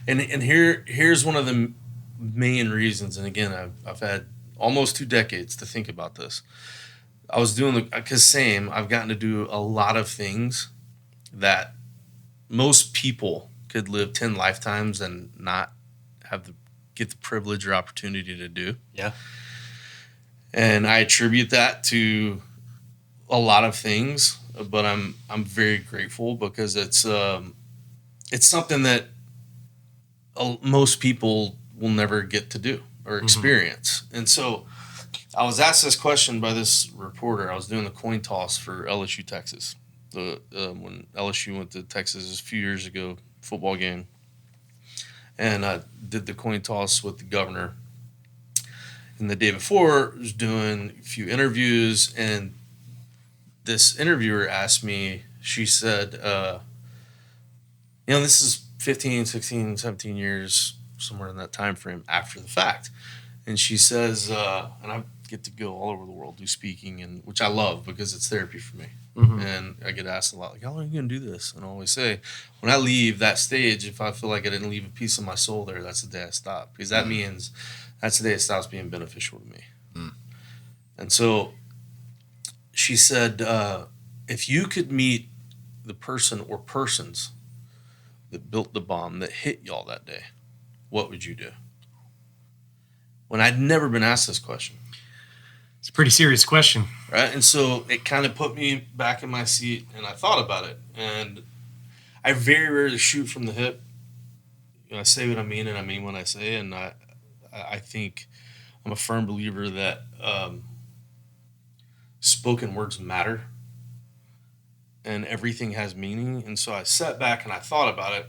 And here's one of the main reasons, and again, I've had almost 2 decades to think about this. I was doing I've gotten to do a lot of things that most people could live 10 lifetimes and not get the privilege or opportunity to do. Yeah. And I attribute that to a lot of things, but I'm very grateful because it's something that most people will never get to do or experience. And so I was asked this question by this reporter. I was doing the coin toss for LSU, Texas. When LSU went to Texas a few years ago, football game. And I did the coin toss with the governor. And the day before, I was doing a few interviews. And this interviewer asked me, she said, this is 15, 16, 17 years, somewhere in that time frame after the fact. And she says, and I get to go all over the world do speaking, and which I love because it's therapy for me. And I get asked a lot, like, how long are you going to do this? And I always say, when I leave that stage, if I feel like I didn't leave a piece of my soul there, that's the day I stop. Because that means that's the day it stops being beneficial to me. And so she said, if you could meet the person or persons that built the bomb that hit y'all that day, what would you do? When I'd never been asked this question. It's a pretty serious question. Right? And so it kind of put me back in my seat, and I thought about it. And I very rarely shoot from the hip. I say what I mean, and I mean what I say. And I think I'm a firm believer that spoken words matter, and everything has meaning. And so I sat back and I thought about it.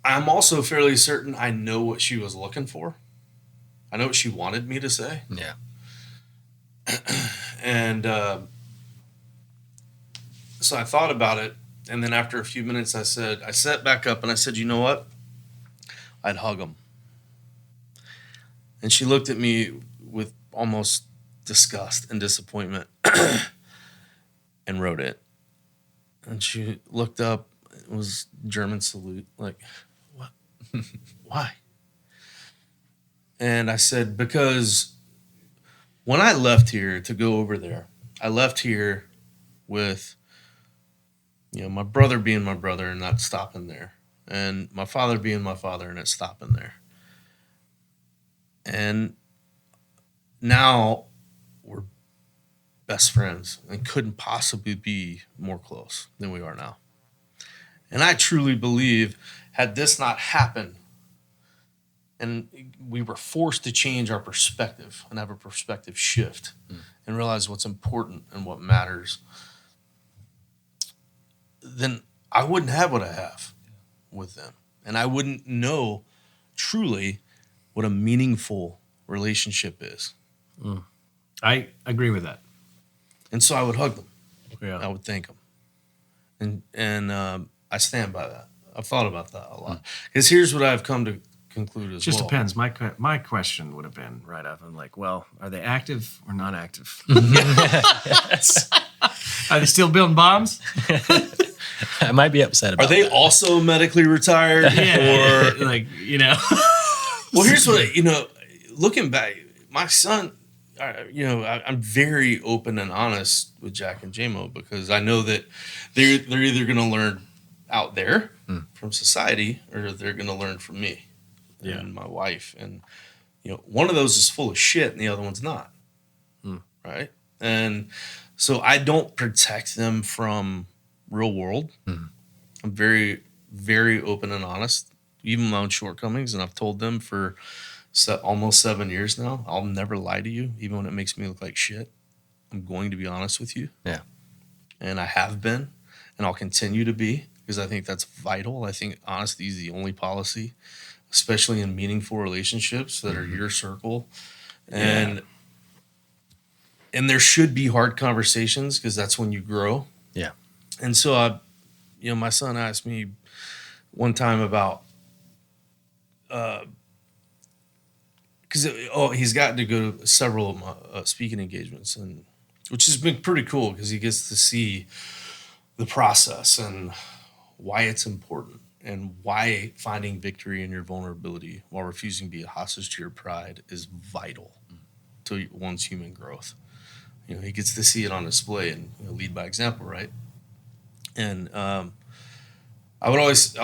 I'm also fairly certain I know what she was looking for. I know what she wanted me to say. Yeah. And so I thought about it. And then after a few minutes, I sat back up and I said, you know what? I'd hug him. And she looked at me with almost disgust and disappointment and wrote it. And she looked up. It was German salute. Like, Why? And I said, because when I left here to go over there, I left here with, my brother being my brother and not stopping there, and my father being my father and not stopping there. And now we're best friends and couldn't possibly be more close than we are now. And I truly believe, had this not happened, and we were forced to change our perspective and have a perspective shift and realize what's important and what matters, then I wouldn't have what I have with them. And I wouldn't know truly what a meaningful relationship is. I agree with that. And so I would hug them. Yeah. I would thank them. And I stand by that. I've thought about that a lot. Because here's what I've come to conclude as Just well. depends. My question would have been right up. I'm like, well, are they active or not active? Yes. Are they still building bombs? I might be upset about Are they that. also medically retired? Yeah. Or Like, well, here's what, looking back, my son, I'm very open and honest with Jack and JMO because I know that they're either going to learn out there from society or they're going to learn from me and my wife. And, one of those is full of shit and the other one's not. Right? And so I don't protect them from real world. I'm very, very open and honest, even my own shortcomings. And I've told them for almost 7 years now, I'll never lie to you, even when it makes me look like shit. I'm going to be honest with you. Yeah. And I have been, and I'll continue to be, because I think that's vital. I think honesty is the only policy, especially in meaningful relationships that are your circle. And there should be hard conversations because that's when you grow. Yeah. And so my son asked me one time about, because he's gotten to go to several of my speaking engagements, and which has been pretty cool because he gets to see the process and why it's important and why finding victory in your vulnerability while refusing to be a hostage to your pride is vital to one's human growth. He gets to see it on display and lead by example, right? And I would always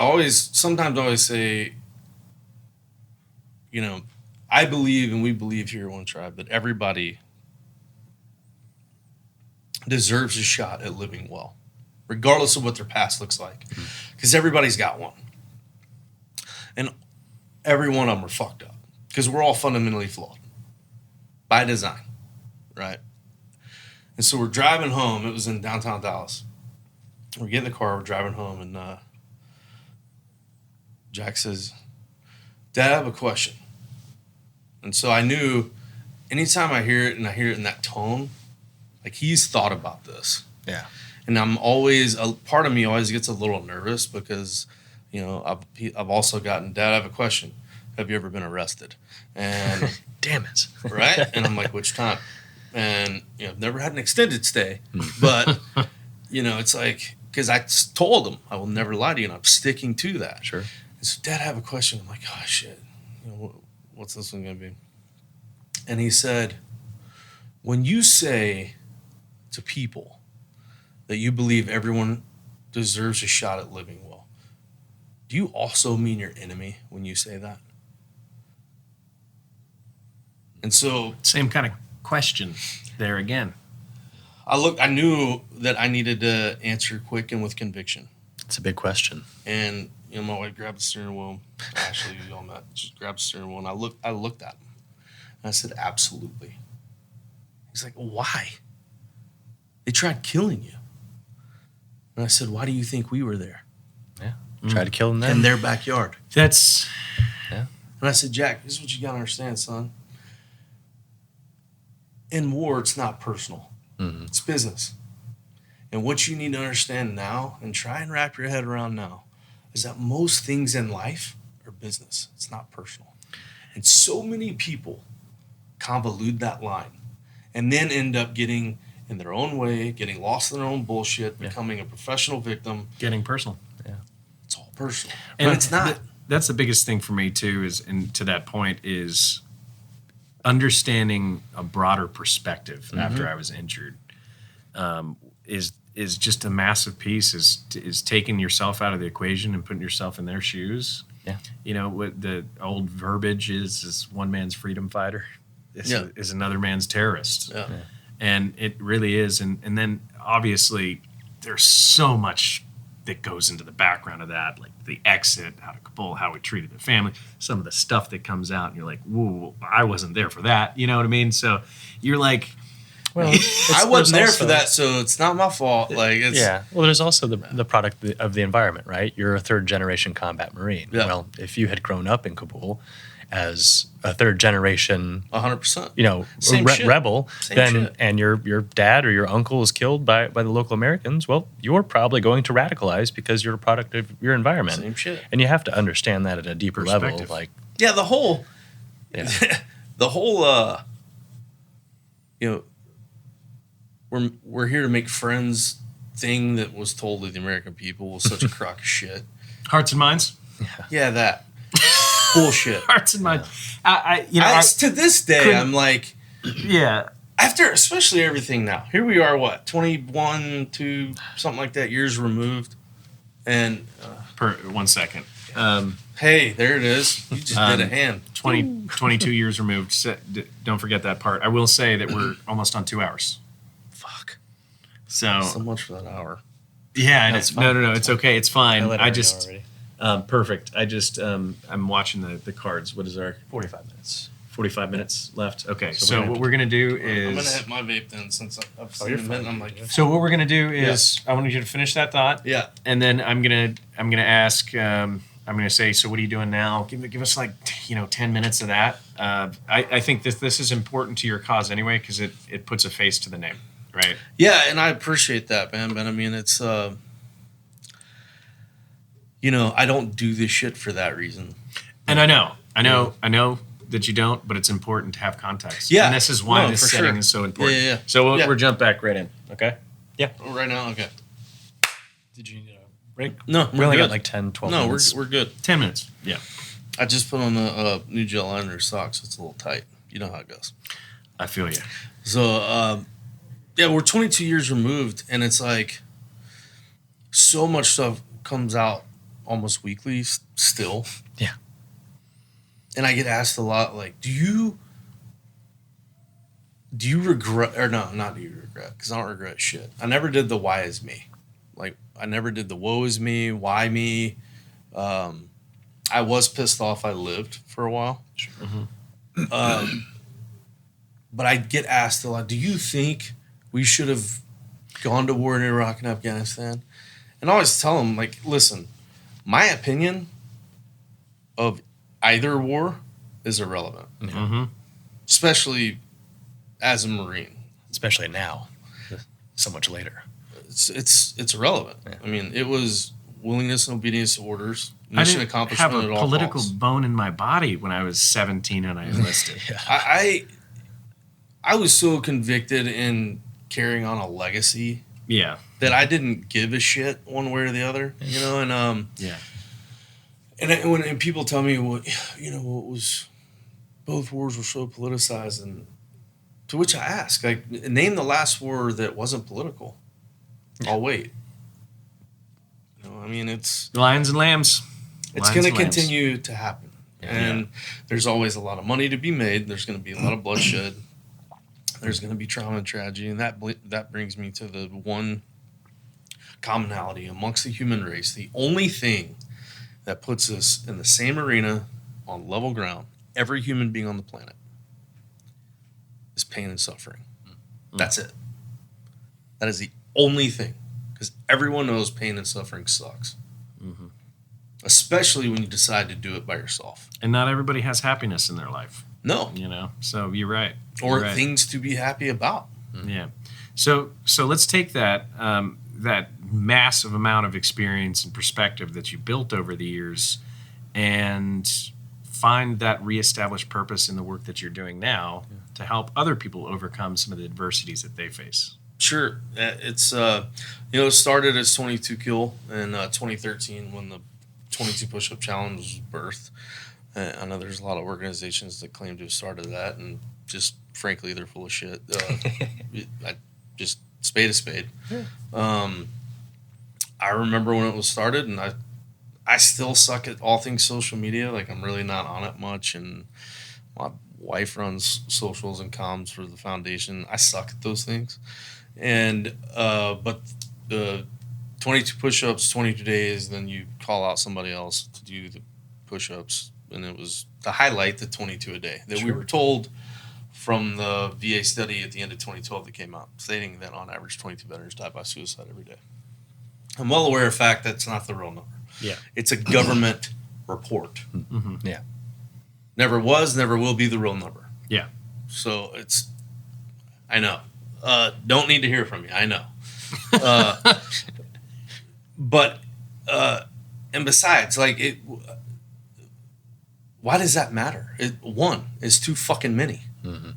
say, I believe, and we believe here at One Tribe, that everybody deserves a shot at living well, regardless of what their past looks like, because everybody's got one. And every one of them are fucked up, because we're all fundamentally flawed by design, right? And so we're driving home. It was in downtown Dallas. We get in the car, we're driving home, and Jack says, "Dad, I have a question." And so I knew anytime I hear it, and I hear it in that tone, like he's thought about this. Yeah. And I'm always, a part of me always gets a little nervous because, I've also gotten, "Dad, I have a question. Have you ever been arrested?" And Damn it. right? And I'm like, "Which time?" And, I've never had an extended stay, but, it's like, because I told him I will never lie to you, and I'm sticking to that. Sure. And so, "Dad, I have a question." I'm like, "Oh, shit. What's this one going to be?" And he said, "When you say to people that you believe everyone deserves a shot at living well, do you also mean your enemy when you say that?" And so same kind of question there again. I knew that I needed to answer quick and with conviction. It's a big question. And my wife grabbed the steering wheel. Ashley, you all met. She grabbed the steering wheel, and I looked at him, and I said, "Absolutely." He's like, "Why? They tried killing you." And I said, "Why do you think we were there?" Yeah. Try to kill them In their backyard. That's And I said, "Jack, this is what you gotta understand, son. In war, it's not personal. It's business. And what you need to understand now, and try and wrap your head around now, is that most things in life are business. It's not personal. And so many people convolute that line and then end up getting in their own way, getting lost in their own bullshit, becoming a professional victim. getting personal. It's all personal. And it's not. that's the biggest thing for me too. Is, and to that point, is understanding a broader perspective after I was injured. Is just a massive piece. Is taking yourself out of the equation and putting yourself in their shoes. Yeah. You know what the old verbiage is: one man's freedom fighter is another man's terrorist. Yeah. And it really is. And then obviously there's so much that goes into the background of that, like the exit out of Kabul, how we treated the family, some of the stuff that comes out, and you're like, whoa, I wasn't there for that. You know what I mean? So you're like, Well, I wasn't there also- for that, so it's not my fault. Like, it's, Yeah. Well, there's also the product of the environment, right? You're a third generation combat Marine. Yeah. Well, if you had grown up in Kabul as a third generation, 100%. you know, Same shit. rebel, Same then shit. and your dad or your uncle is killed by the local Americans, well, you're probably going to radicalize because you're a product of your environment. Same shit. And you have to understand that at a deeper level. Perspective. Like, Yeah, the whole, yeah. the whole, you know, we're here to make friends thing that was told to the American people was such a crock of shit. hearts and minds. Yeah, that bullshit. Hearts and minds. To this day, couldn't- I'm like, Yeah. after especially everything now. Here we are, what 21, 2, something like that, years removed, and Per 1 second. hey, there it is. You just did a hand. 22 years removed. Don't forget that part. I will say that we're almost on 2 hours. Fuck. So So much for that hour. yeah, That's no, fine. no, it's okay. It's fine. let I her know just already. perfect. I just I'm watching the cards. What is our 45 minutes. 45 minutes left? Okay. So So we're gonna what we're gonna do I'm gonna is hit my vape then, since I've seen you're it. fine. I'm like, so what we're gonna do is I want you to finish that thought. yeah. And then I'm gonna ask. I'm gonna say. So what are you doing now? Give us like 10 minutes of that. I think this is important to your cause anyway because it puts a face to the name, right? Yeah, and I appreciate that, man. But I mean, it's I don't do this shit for that reason. And I know that you don't, but it's important to have context. Yeah. And this is why No, this for setting sure. is so important. Yeah. So Yeah. we'll jump back right in. Okay. Right now, okay. Did you need a break? No, We only good. got like 10, 12 No, minutes. we're good. 10 minutes. Yeah. I just put on a new gel liner socks. It's a little tight. You know how it goes. I feel you. So, yeah, we're 22 years removed, and it's like so much stuff comes out almost weekly still. Yeah. And I get asked a lot, like, do you regret, or no, not do you regret, because I don't regret shit. I never did the why is me. Like, I never did the woe is me, why me. I was pissed off I lived for a while. But I get asked a lot, do you think we should have gone to war in Iraq and Afghanistan? And I always tell them, like, listen, my opinion of either war is irrelevant, Mm-hmm. especially as a Marine. Especially now, so much later. It's irrelevant. Yeah. I mean, it was willingness and obedience to orders, I mission didn't accomplishment have at a all political costs. bone in my body when I was 17 and I enlisted. I was so convicted in carrying on a legacy Yeah. that I didn't give a shit one way or the other, and Yeah. and people tell me, well, what was, both wars were so politicized, and to which I ask, like, name the last war that wasn't political. I'll wait. I mean, it's Lions and lambs. Lions going to and lambs. continue to happen, and there's always a lot of money to be made. There's going to be a lot of bloodshed. There's going to be trauma and tragedy, and that brings me to the one commonality amongst the human race. The only thing that puts us in the same arena on level ground, every human being on the planet, is pain and suffering. That's it. That is the only thing, because everyone knows pain and suffering sucks. Especially when you decide to do it by yourself. And not everybody has happiness in their life, No. So you're right. Or You're right. things to be happy about. Yeah. So let's take that that massive amount of experience and perspective that you built over the years and find that reestablished purpose in the work that you're doing now to help other people overcome some of the adversities that they face. Sure. It's, it started as 22 kill in 2013 when the 22 push-up challenge was birthed. I know there's a lot of organizations that claim to have started that, and just frankly, they're full of shit. Just spade a spade. Yeah. I remember when it was started, and I still suck at all things social media. Like, I'm really not on it much, and my wife runs socials and comms for the foundation. I suck at those things. And but the 22 push-ups, 22 days, then you call out somebody else to do the push-ups, and it was to highlight the 22 a day that we were told from the VA study at the end of 2012 that came out, stating that on average 22 veterans die by suicide every day. I'm well aware of the fact that's not the real number. Yeah. It's a government report. Mm-hmm. Yeah. Never was, never will be the real number. Yeah. So I know. Don't need to hear from you. I know. But, and besides, like, why does that matter? One is too fucking many. Mm-hmm.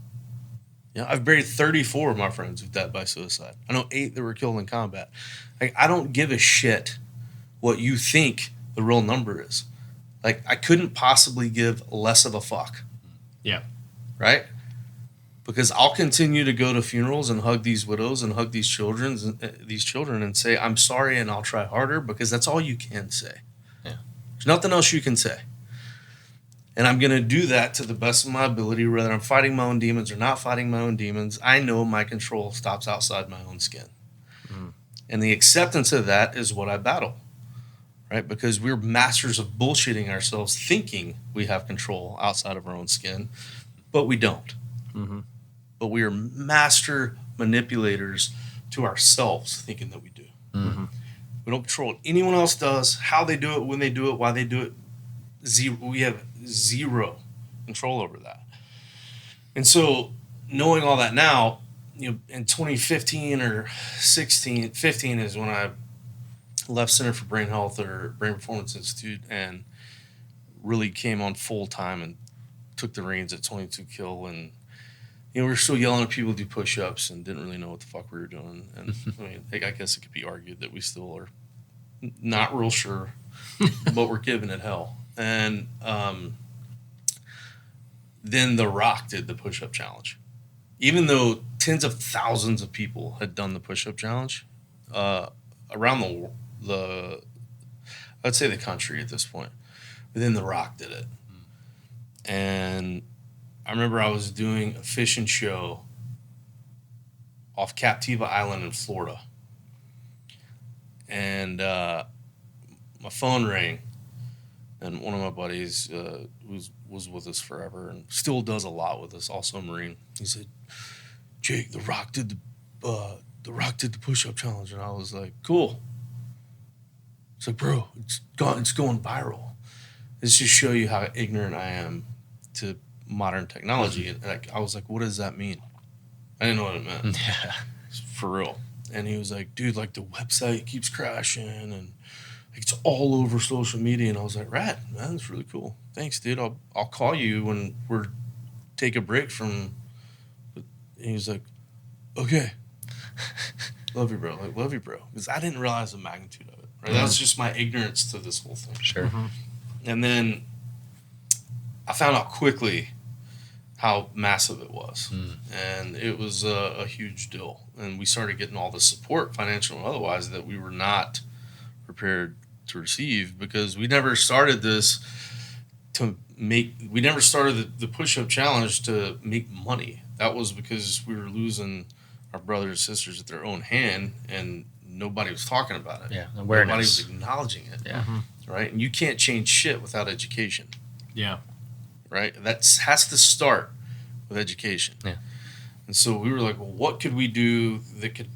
You know, I've buried 34 of my friends who died by suicide. I know 8 that were killed in combat. Like, I don't give a shit what you think the real number is. Like, I couldn't possibly give less of a fuck. Yeah. Right? Because I'll continue to go to funerals and hug these widows and hug these children and say, I'm sorry, and I'll try harder, because that's all you can say. Yeah. There's nothing else you can say. And I'm going to do that to the best of my ability, whether I'm fighting my own demons or not fighting my own demons. I know my control stops outside my own skin. Mm. And the acceptance of that is what I battle, right? Because we're masters of bullshitting ourselves, thinking we have control outside of our own skin, but we don't. Mm-hmm. But we are master manipulators to ourselves, thinking that we do. Mm-hmm. We don't control what anyone else does, how they do it, when they do it, why they do it. We have zero control over that. And so, knowing all that now, you know, in 2015 or 15 is when I left Center for Brain Health or Brain Performance Institute and really came on full time and took the reins at 22 Kill. And, you know, we were still yelling at people to do push-ups and didn't really know what the fuck we were doing. And I mean, I guess it could be argued that we still are not real sure, but we're giving it hell. And then The Rock did the push-up challenge. Even though tens of thousands of people had done the push-up challenge around the I'd say the country at this point, but then The Rock did it. And I remember I was doing a fishing show off Captiva Island in Florida, and my phone rang. And one of my buddies was with us forever and still does a lot with us, also a Marine. He said, "Jake, The Rock did the push-up challenge," and I was like, "Cool." It's like, "Bro, it's going viral." This just show you how ignorant I am to modern technology. And I was like, "What does that mean?" I didn't know what it meant. Yeah. For real. And he was like, "Dude, like the website keeps crashing and it's all over social media." And I was like, "Rad, man, that's really cool. Thanks, dude. I'll call you when we're take a break from." And he was like, "Okay, love you, bro. Like, love you, bro." Because I didn't realize the magnitude of it. Right, that's just my ignorance to this whole thing. Sure. Mm-hmm. And then I found out quickly how massive it was, and it was a huge deal. And we started getting all the support, financial and otherwise, that we were not prepared to receive, because we never started this we never started the push-up challenge to make money. That was because we were losing our brothers and sisters at their own hand, and nobody was talking about it. Yeah, awareness. Nobody was acknowledging it. Yeah. Right? And you can't change shit without education. Yeah. Right? That has to start with education. Yeah. And so we were like, well, what could we do that could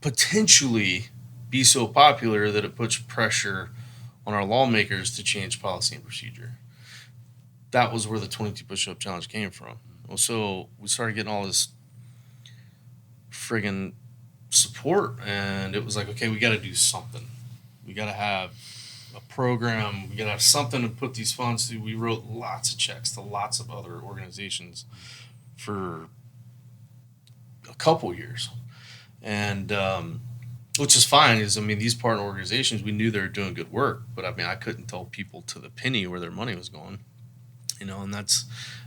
potentially be so popular that it puts pressure on our lawmakers to change policy and procedure? That was where the 22 push-up challenge came from. So we started getting all this friggin' support, and it was like, okay, we got to do something. We got to have a program. We got to have something to put these funds to. We wrote lots of checks to lots of other organizations for a couple years. And which is fine. These partner organizations, we knew they were doing good work, but I couldn't tell people to the penny where their money was going, and I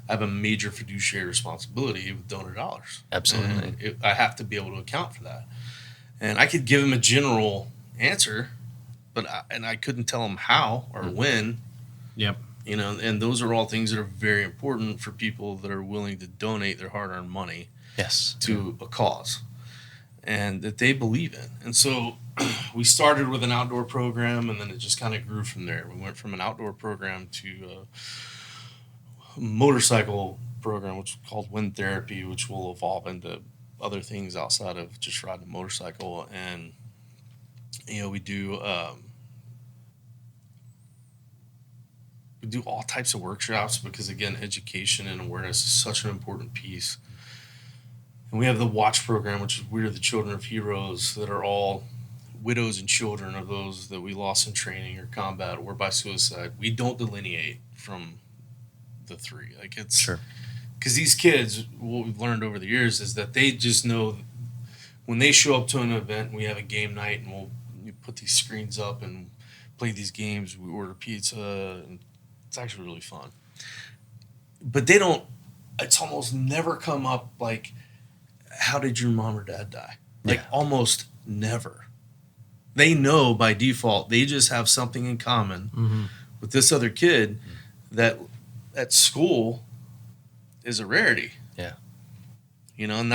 have a major fiduciary responsibility with donor dollars. Absolutely. And I have to be able to account for that. And I could give them a general answer, but I couldn't tell them how or when. Yep. And those are all things that are very important for people that are willing to donate their hard-earned money to a cause and that they believe in. And so we started with an outdoor program, and then it just kind of grew from there. We went from an outdoor program to a motorcycle program, which is called Wind Therapy, which will evolve into other things outside of just riding a motorcycle. And we do all types of workshops because, again, education and awareness is such an important piece. And we have the Watch program, which is We're the Children of Heroes, that are all widows and children of those that we lost in training or combat or by suicide. We don't delineate from the three. Because these kids, what we've learned over the years is that they just know when they show up to an event and we have a game night and we'll put these screens up and play these games, we order pizza, and it's actually really fun. But it's almost never come up like, how did your mom or dad die? Almost never. They know by default, they just have something in common with this other kid that at school is a rarity. Yeah. And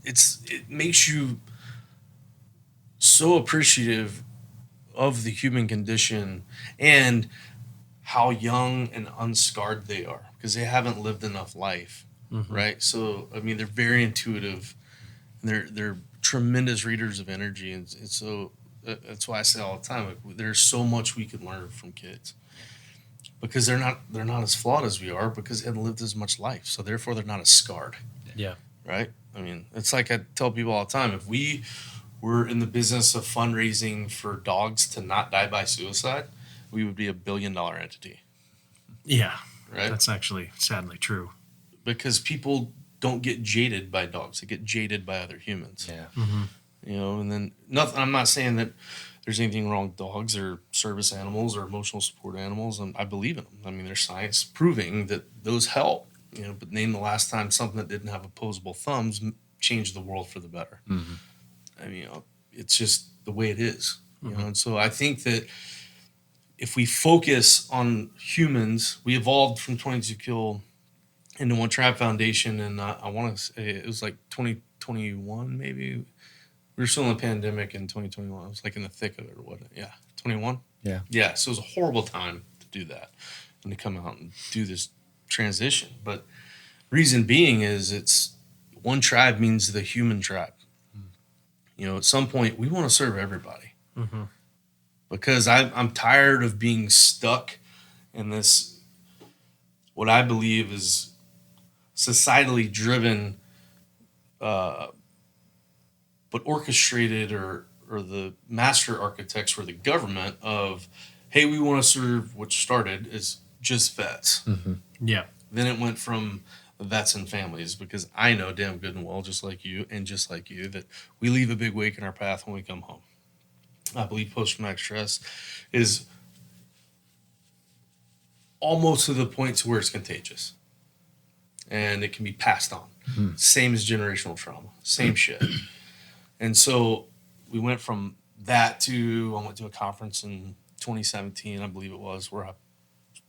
it makes you so appreciative of the human condition and how young and unscarred they are because they haven't lived enough life. Right. So, they're very intuitive and they're tremendous readers of energy. And so that's why I say all the time, there's so much we can learn from kids because they're not as flawed as we are because they haven't lived as much life. So therefore they're not as scarred. Yeah. Right. It's like I tell people all the time, if we were in the business of fundraising for dogs to not die by suicide, we would be $1 billion entity. Yeah. Right. That's actually sadly true. Because people don't get jaded by dogs; they get jaded by other humans. Yeah. And then nothing. I'm not saying that there's anything wrong with dogs or service animals or emotional support animals, and I believe in them. There's science proving that those help. But name the last time something that didn't have opposable thumbs changed the world for the better. It's just the way it is. And so I think that if we focus on humans, we evolved from 22 Kill into One Tribe Foundation, and I want to say it was like 2021 maybe. We were still in the pandemic in 2021. It was like in the thick of it, or wasn't it? Yeah, 21? Yeah. Yeah, so it was a horrible time to do that and to come out and do this transition. But reason being is it's One Tribe means the human tribe. At some point, we want to serve everybody. Because I'm tired of being stuck in this, what I believe is societally driven, but orchestrated or the master architects for the government of, hey, we want to serve, which started as just vets. Yeah. Then it went from vets and families because I know damn good and well, just like you, that we leave a big wake in our path when we come home. I believe post-traumatic stress is almost to the point to where it's contagious. And it can be passed on. Same as generational trauma. Same shit. And so we went from that to, I went to a conference in 2017, I believe it was, where I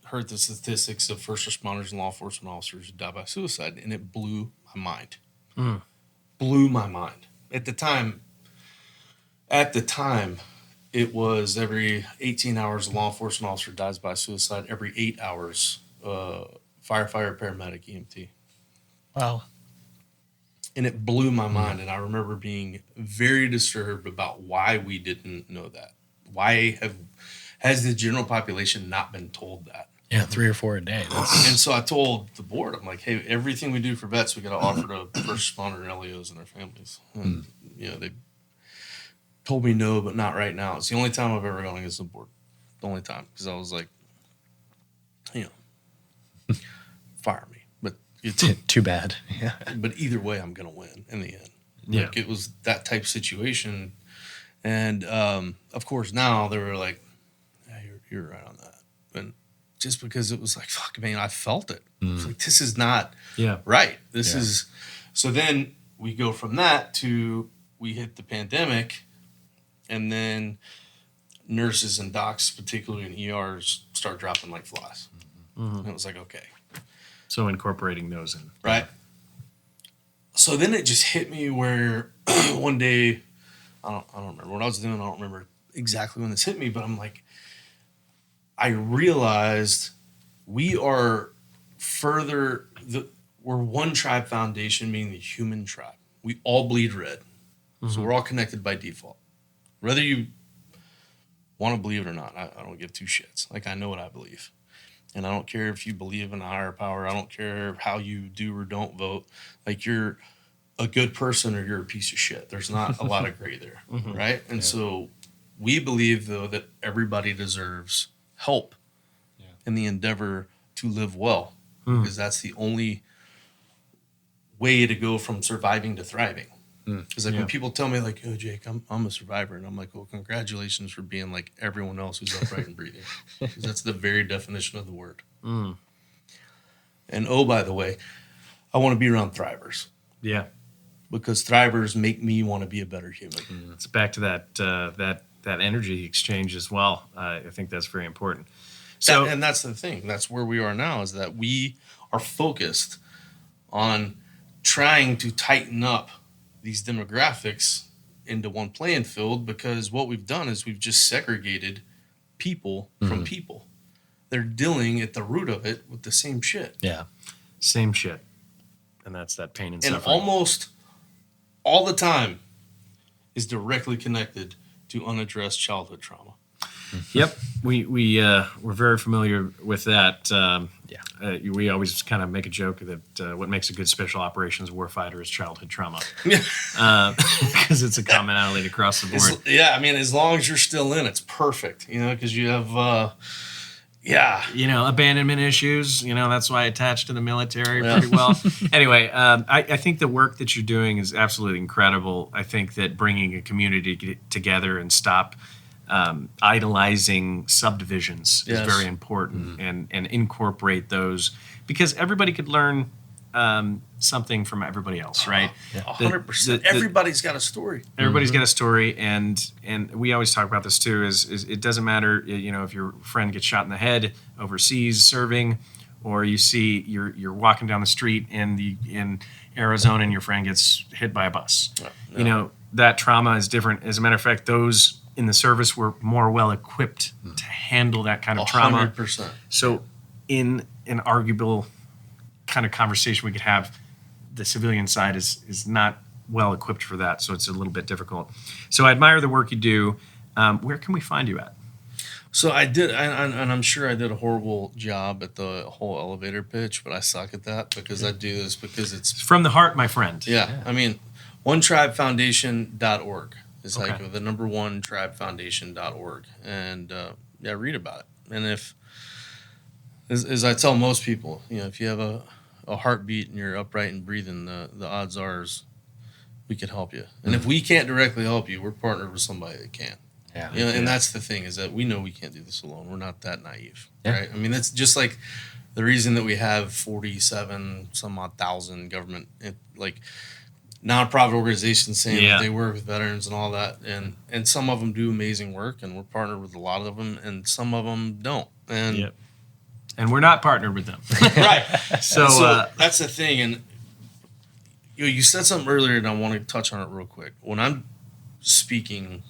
heard the statistics of first responders and law enforcement officers who die by suicide, and it blew my mind. Blew my mind. At the time, it was every 18 hours a law enforcement officer dies by suicide. Every 8 hours, firefighter, paramedic, EMT. Wow. And it blew my mind. And I remember being very disturbed about why we didn't know that. Why has the general population not been told that? Yeah, 3 or 4 a day. And so I told the board, I'm like, hey, everything we do for vets, we got to offer to first responder and LEOs and their families. And, they told me no, but not right now. It's the only time I've ever gone against the board. The only time. Because I was like, fire me. But it's too bad. Yeah. But either way, I'm going to win in the end. Yeah. Like, it was that type of situation. And of course, now they were like, yeah, you're right on that. And just because it was like, fuck, man, I felt it. It's like, this is not right. This is. So then we go from that to we hit the pandemic, and then nurses and docs, particularly in ERs, start dropping like flies. And it was like, okay. So incorporating those in. Right. So then it just hit me where one day, I don't remember what I was doing. I don't remember exactly when this hit me, but I'm like, I realized we are we're one tribe foundation, meaning the human tribe. We all bleed red. So we're all connected by default. Whether you want to believe it or not, I don't give two shits. Like, I know what I believe. And I don't care if you believe in a higher power. I don't care how you do or don't vote. Like, you're a good person or you're a piece of shit. There's not a lot of gray there, right? And so we believe, though, that everybody deserves help in the endeavor to live well, because that's the only way to go from surviving to thriving. Because like when people tell me like, "Oh, Jake, I'm a survivor," and I'm like, "Well, congratulations for being like everyone else who's upright and breathing," because that's the very definition of the word. And oh, by the way, I want to be around thrivers. Yeah, because thrivers make me want to be a better human. It's back to that energy exchange as well. I think that's very important. So, and that's the thing. That's where we are now, is that we are focused on trying to tighten up these demographics into one playing field, because what we've done is we've just segregated people from people. They're dealing at the root of it with the same shit. Yeah. Same shit. And that's that pain and suffering. And almost all the time is directly connected to unaddressed childhood trauma. Yep, we're very familiar with that. We always kind of make a joke that what makes a good special operations warfighter is childhood trauma, because it's a commonality across the board. I mean, as long as you're still in, it's perfect. Because you have, abandonment issues. That's why I attached to the military pretty well. Anyway, I think the work that you're doing is absolutely incredible. I think that bringing a community together and stop idolizing subdivisions is very important, and incorporate those, because everybody could learn something from everybody else, right? 100%. Everybody's got a story. Everybody's got a story, and we always talk about this too. Is it doesn't matter, if your friend gets shot in the head overseas serving, or you see you're walking down the street in Arizona and your friend gets hit by a bus. That trauma is different. As a matter of fact, those in the service were more well equipped to handle that kind of trauma. 100%. So in an arguable kind of conversation we could have, the civilian side is not well equipped for that, so it's a little bit difficult. So I admire the work you do. Where can we find you at? So I did, and I'm sure I did a horrible job at the whole elevator pitch, but I suck at that, because I do this because it's from the heart, my friend. Yeah. I mean, onetribefoundation.org is like the number one tribefoundation.org, and read about it. And if, as I tell most people, if you have a heartbeat and you're upright and breathing, the odds are we can help you. And if we can't directly help you, we're partnered with somebody that can. Yeah. And that's the thing, is that we know we can't do this alone. We're not that naive, right? I mean, that's just like the reason that we have 47 some odd thousand government nonprofit organizations saying that they work with veterans and all that, and some of them do amazing work, and we're partnered with a lot of them, and some of them don't. And and we're not partnered with them. Right. So that's the thing. And you said something earlier, and I want to touch on it real quick. When I'm speaking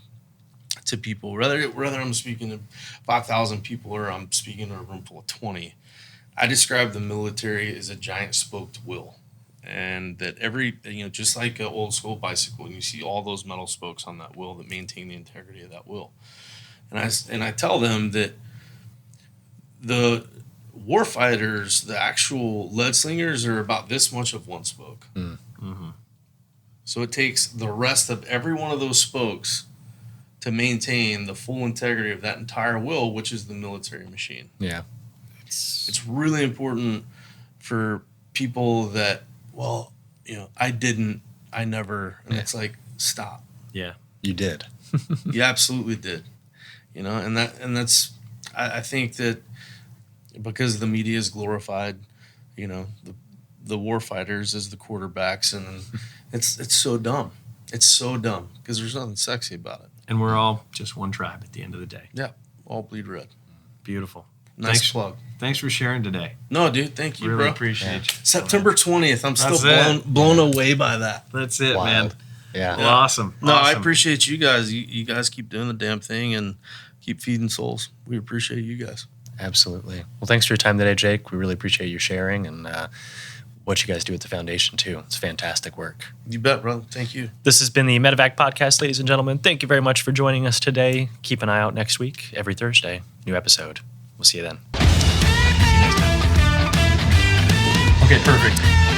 to people, whether I'm speaking to 5,000 people or I'm speaking to a room full of 20, I describe the military as a giant spoked wheel. And that just like an old school bicycle, and you see all those metal spokes on that wheel that maintain the integrity of that wheel. And I tell them that the warfighters, the actual lead slingers, are about this much of one spoke. So it takes the rest of every one of those spokes to maintain the full integrity of that entire wheel, which is the military machine. Yeah. It's really important for people that, I never, and it's like, stop. Yeah. You did. You absolutely did. You know, and that's I think that because the media is glorified, you know, the war fighters as the quarterbacks, and it's so dumb. It's so dumb because there's nothing sexy about it. And we're all just one tribe at the end of the day. Yeah, all bleed red. Beautiful. Nice plug. Thanks for sharing today. No, dude, thank you, Really bro. appreciate you. September 20th. I'm still That's blown away by that. That's it, Wild. man. Yeah. Well, awesome. No, I Awesome. appreciate you guys. You guys keep doing the damn thing and keep feeding souls. We appreciate you guys. Absolutely. Well, thanks for your time today, Jake. We really appreciate you sharing and what you guys do at the foundation, too. It's fantastic work. You bet, brother. Thank you. This has been the Medevac podcast, ladies and gentlemen. Thank you very much for joining us today. Keep an eye out next week, every Thursday, new episode. We'll see you then. Okay, perfect.